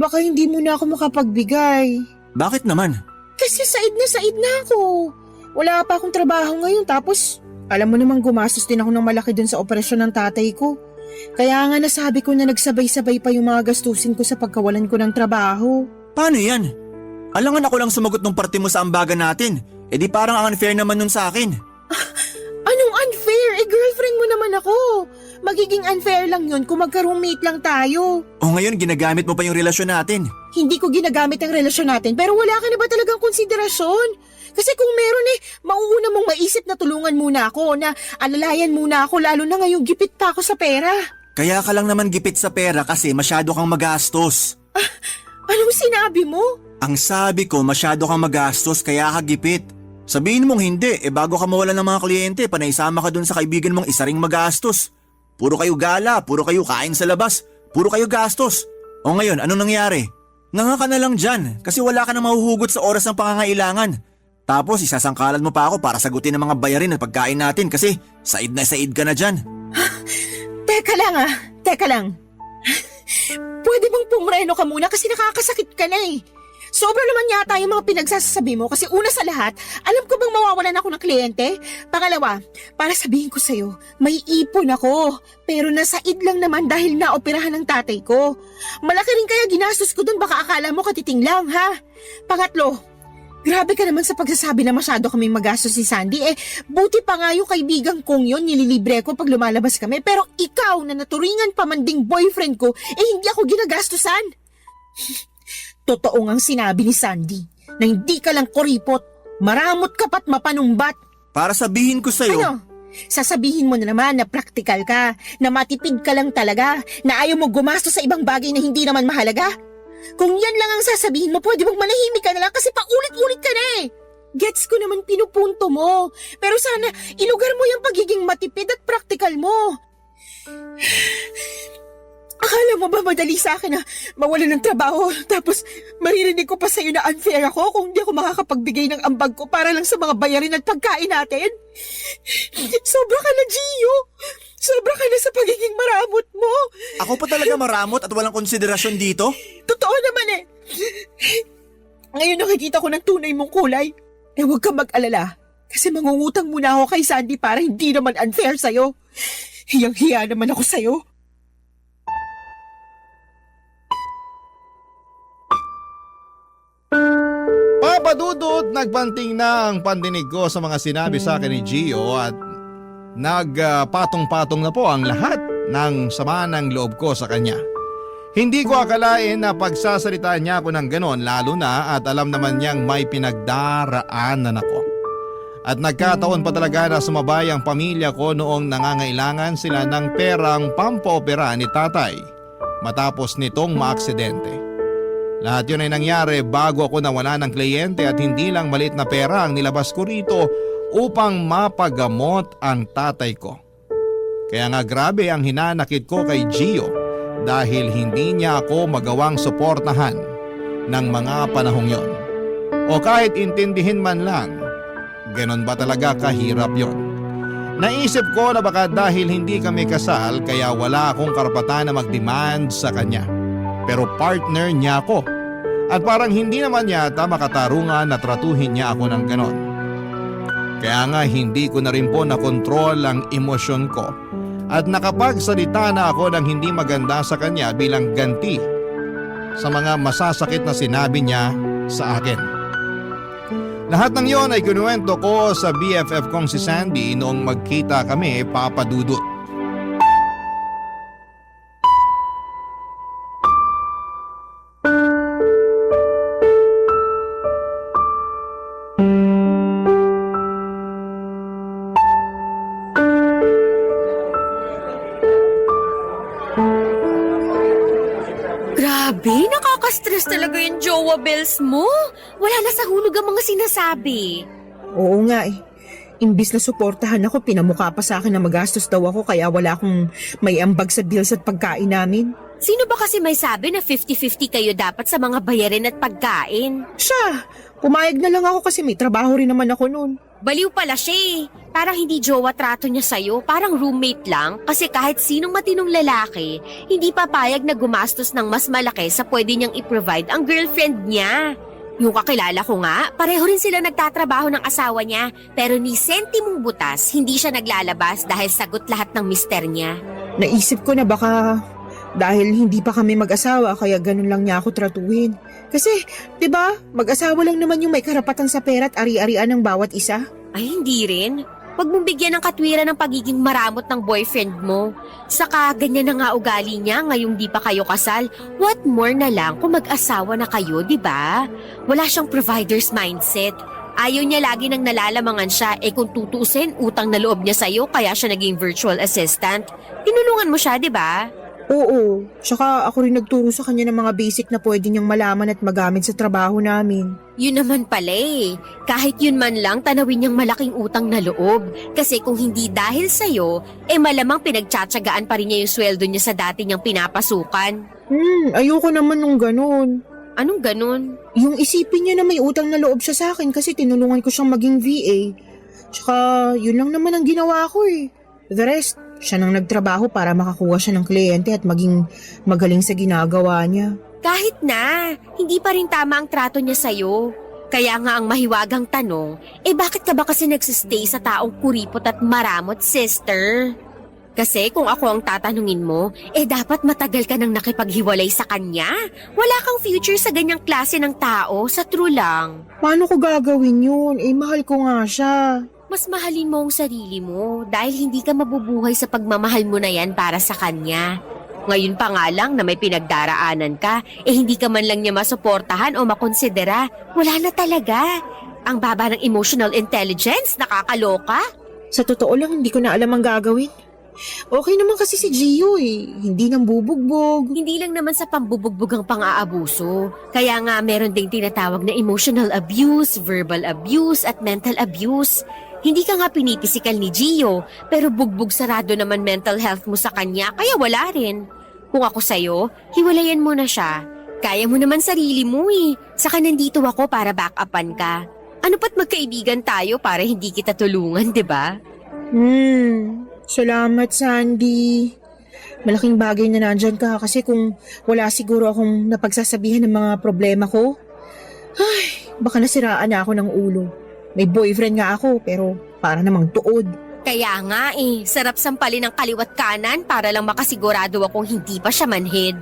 baka hindi mo na ako makapagbigay. Bakit naman? Kasi said na ako. Wala pa akong trabaho ngayon tapos alam mo namang gumastos din ako ng malaki dun sa operasyon ng tatay ko. Kaya nga nasabi ko na nagsabay-sabay pa yung mga gastusin ko sa pagkawalan ko ng trabaho. Paano yan? Alangan ako lang sumagot ng parte mo sa ambagan natin. E di parang ang unfair naman nun sa akin. Anong unfair? Girlfriend mo naman ako. Magiging unfair lang yun kung magka-roommate lang tayo. O ngayon ginagamit mo pa yung relasyon natin. Hindi ko ginagamit ang relasyon natin pero wala ka na ba talagang konsiderasyon? Kasi kung meron mauuna mong maisip na tulungan muna ako, na alalayan muna ako lalo na ngayong gipit pa ako sa pera. Kaya ka lang naman gipit sa pera kasi masyado kang magastos. Anong sinabi mo? Ang sabi ko masyado kang magastos kaya ka gipit. Sabihin mong hindi, bago ka mawala ng mga kliyente, panaisama ka dun sa kaibigan mong isa ring magastos. Puro kayo gala, puro kayo kain sa labas, puro kayo gastos. O ngayon, anong nangyari? Nganga ka na lang dyan kasi wala ka na mahuhugot sa oras ng pangangailangan. Tapos isasangkalan mo pa ako para sagutin ang mga bayarin at pagkain natin kasi said na said ka na dyan. Teka lang. Pwede bang pumreno ka muna kasi nakakasakit ka na eh. Sobra naman yata yung mga pinagsasabi mo kasi una sa lahat, alam ko bang mawawalan ako ng kliyente? Pangalawa, para sabihin ko sa'yo, may ipon ako. Pero nasaid lang naman dahil naoperahan ng tatay ko. Malaki rin kaya ginastos ko dun, baka akala mo katiting lang ha. Pangatlo, grabe ka naman sa pagsasabi na masyado kaming magastos si Sandy. Buti pa nga yung kaibigan kong yun, nililibre ko pag lumalabas kami. Pero ikaw na naturingan pa man ding boyfriend ko, hindi ako ginagastusan. Totoo ngang sinabi ni Sandy na hindi ka lang kuripot, maramot ka pa't mapanumbat. Para sabihin ko sa'yo, Ano? Sasabihin mo na naman na praktikal ka, na matipid ka lang talaga, na ayaw mo gumastos sa ibang bagay na hindi naman mahalaga? Kung yan lang ang sasabihin mo, pwede bang manahimik ka na lang kasi paulit-ulit ka na eh. Gets ko naman pinupunto mo, pero sana ilugar mo yung pagiging matipid at praktikal mo. Akala mo ba madali sa akin na mawalan ng trabaho tapos maririnig ko pa sa'yo na unfair ako kung hindi ako makakapagbigay ng ambag ko para lang sa mga bayarin at pagkain natin? Sobra ka na, Gio! Sobra ka na sa pagiging maramot mo! ako pa talaga maramot at walang konsiderasyon dito? Totoo naman eh! Ngayon nakikita ko ng tunay mong kulay. Huwag kang mag-alala kasi mangungutang muna ako kay Sandy para hindi naman unfair sa'yo. Hiyang-hiya naman ako sa'yo. Papadudot, nagbanting na ang pandinig ko sa mga sinabi sa akin ni Gio at nagpatong-patong na po ang lahat ng sama ng loob ko sa kanya. Hindi ko akalain na pagsasalitaan niya ako ng ganon lalo na at alam naman niyang may pinagdaraanan ako. At nagkataon pa talaga na sumabay ang pamilya ko noong nangangailangan sila ng perang pampaopera ni tatay matapos nitong maaksidente. Lahat yun ay nangyari bago ako nawala ng kliyente at hindi lang maliit na pera ang nilabas ko rito upang mapagamot ang tatay ko. Kaya nga grabe ang hinanakit ko kay Gio dahil hindi niya ako magawang suportahan ng mga panahong yon. O kahit intindihin man lang, ganon ba talaga kahirap yon? Naisip ko na baka dahil hindi kami kasal kaya wala akong karapatan na mag-demand sa kanya. Pero partner niya ako at parang hindi naman yata makatarungan na tratuhin niya ako ng ganon. Kaya nga hindi ko na rin po nakontrol ang emosyon ko at nakapagsalita na ako ng hindi maganda sa kanya bilang ganti sa mga masasakit na sinabi niya sa akin. Lahat ng yon ay kinuwento ko sa BFF kong si Sandy noong magkita kami, Papa Dudut. Grabe, nakaka-stress talaga yung jowa bells mo. Wala na sa hulog ang mga sinasabi. Oo nga eh. Imbis na suportahan ako, pinamukha pa sa akin na magastos daw ako kaya wala akong may ambag sa bills at pagkain namin. Sino ba kasi may sabi na 50-50 kayo dapat sa mga bayarin at pagkain? Siya! Pumayag na lang ako kasi may trabaho rin naman ako noon. Baliw pala siya eh. Parang hindi jowa trato niya sa'yo, parang roommate lang. Kasi kahit sinong matinong lalaki, hindi papayag na gumastos ng mas malaki sa pwede niyang i-provide ang girlfriend niya. Yung kakilala ko nga, pareho rin sila nagtatrabaho ng asawa niya. Pero ni sentimong butas, hindi siya naglalabas dahil sagot lahat ng mister niya. Naisip ko na baka dahil hindi pa kami mag-asawa kaya ganun lang niya ako tratuhin. Kasi, 'di ba, mag-asawa lang naman yung may karapatan sa pera at ari-arian ng bawat isa. Ay, hindi rin. Huwag mong bigyan ng katwiran ng pagiging maramot ng boyfriend mo. Saka ganyan na nga ugali niya ngayong di pa kayo kasal. What more na lang kung mag-asawa na kayo, di ba? Wala siyang provider's mindset. Ayaw niya lagi nang nalalamangan siya, kung tutusin, utang na loob niya sa'yo kaya siya naging virtual assistant. Tinulungan mo siya, di ba? Oo, tsaka ako rin nagturo sa kanya ng mga basic na pwede niyang malaman at magamit sa trabaho namin. Yun naman pala eh. Kahit yun man lang, tanawin niyang malaking utang na loob. Kasi kung hindi dahil sa'yo, malamang pinagtsatsagaan pa rin niya yung sweldo niya sa dati niyang pinapasukan. Ayoko naman nung ganun. Anong ganun? Yung isipin niya na may utang na loob siya sa akin kasi tinulungan ko siyang maging VA. Tsaka yun lang naman ang ginawa ko eh. The rest, siya nang nagtrabaho para makakuha siya ng kliyente at maging magaling sa ginagawa niya. Kahit na, hindi pa rin tama ang trato niya sa'yo. Kaya nga ang mahiwagang tanong, bakit ka ba kasi nagsistay sa taong kuripot at maramot, sister? Kasi kung ako ang tatanungin mo, dapat matagal ka nang nakipaghiwalay sa kanya. Wala kang future sa ganyang klase ng tao, sa true lang. Paano ko gagawin yun? Mahal ko nga siya. Mas mahalin mo ang sarili mo dahil hindi ka mabubuhay sa pagmamahal mo na yan para sa kanya. Ngayon pa nga lang na may pinagdaraanan ka, hindi ka man lang niya masuportahan o makonsidera. Wala na talaga. Ang baba ng emotional intelligence, nakakaloka. Sa totoo lang, hindi ko na alam ang gagawin. Okay naman kasi si Gio hindi nang bubugbog. Hindi lang naman sa pambubugbog ang pang-aabuso. Kaya nga meron ding tinatawag na emotional abuse, verbal abuse at mental abuse. Hindi ka nga pinipisikal ni Gio, pero bugbog sarado naman mental health mo sa kanya, kaya wala rin. Kung ako sa'yo, hiwalayan mo na siya. Kaya mo naman sarili mo Saka nandito ako para back-upan ka. Ano pa't magkaibigan tayo para hindi kita tulungan, di ba? Salamat, Sandy. Malaking bagay na nandyan ka kasi kung wala siguro akong napagsasabihan ng mga problema ko, baka nasiraan na ako ng ulo. May boyfriend nga ako pero para namang tuod. Kaya nga sarap sampalin ng kaliwat kanan para lang makasigurado akong hindi pa siya manhid.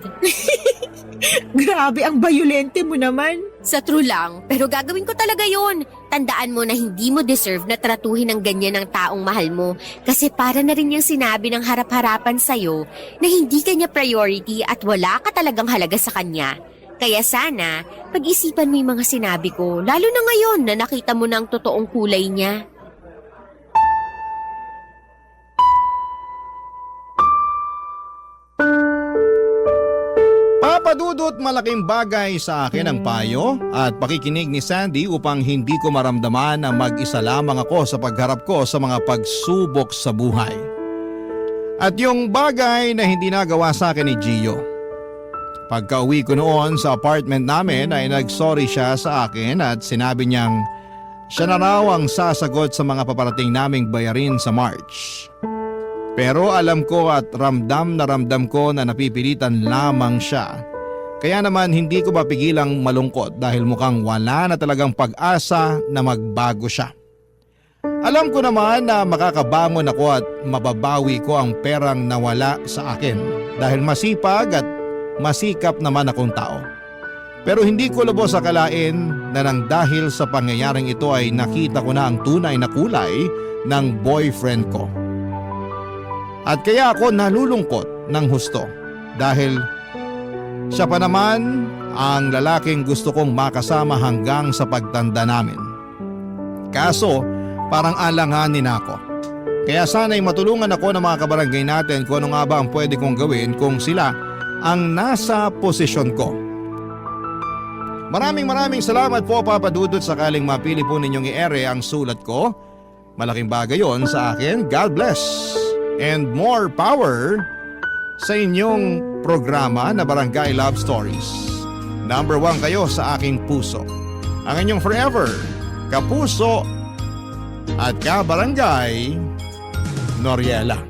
Grabe, ang bayolente mo naman. Sa true lang, pero gagawin ko talaga yon. Tandaan mo na hindi mo deserve na tratuhin ng ganyan ng taong mahal mo kasi para na rin yung sinabi ng harap-harapan sa'yo na hindi kanya priority at wala ka talagang halaga sa kanya. Kaya sana, pag-isipan mo yung mga sinabi ko, lalo na ngayon na nakita mo na ang totoong kulay niya. Papadudot malaking bagay sa akin ang payo at pakikinig ni Sandy upang hindi ko maramdaman na mag-isa lamang ako sa pagharap ko sa mga pagsubok sa buhay. At yung bagay na hindi nagawa sa akin ni Gio. Pagka-uwi ko noon sa apartment namin ay nag-sorry siya sa akin at sinabi niyang siya na raw ang sasagot sa mga paparating naming bayarin sa March. Pero alam ko at ramdam ko na napipilitan lamang siya. Kaya naman hindi ko mapigilang malungkot dahil mukhang wala na talagang pag-asa na magbago siya. Alam ko naman na makakabangon ako at mababawi ko ang perang nawala sa akin dahil masipag at masikap naman akong tao. Pero hindi ko lubos akalain na nang dahil sa pangyayaring ito ay nakita ko na ang tunay na kulay ng boyfriend ko. At kaya ako nalulungkot ng husto dahil siya pa naman ang lalaking gusto kong makasama hanggang sa pagtanda namin. Kaso parang alanganin ako. Kaya sana'y matulungan ako ng mga kabarangay natin kung ano nga ba ang pwede kong gawin kung sila ang nasa posisyon ko. Maraming salamat po Papa Dudut sakaling mapili po ninyong i-ere ang sulat ko. Malaking bagay yon sa akin. God bless and more power sa inyong programa na Barangay Love Stories. Number 1 kayo sa aking puso. Ang inyong forever, kapuso at kabarangay, Noriela.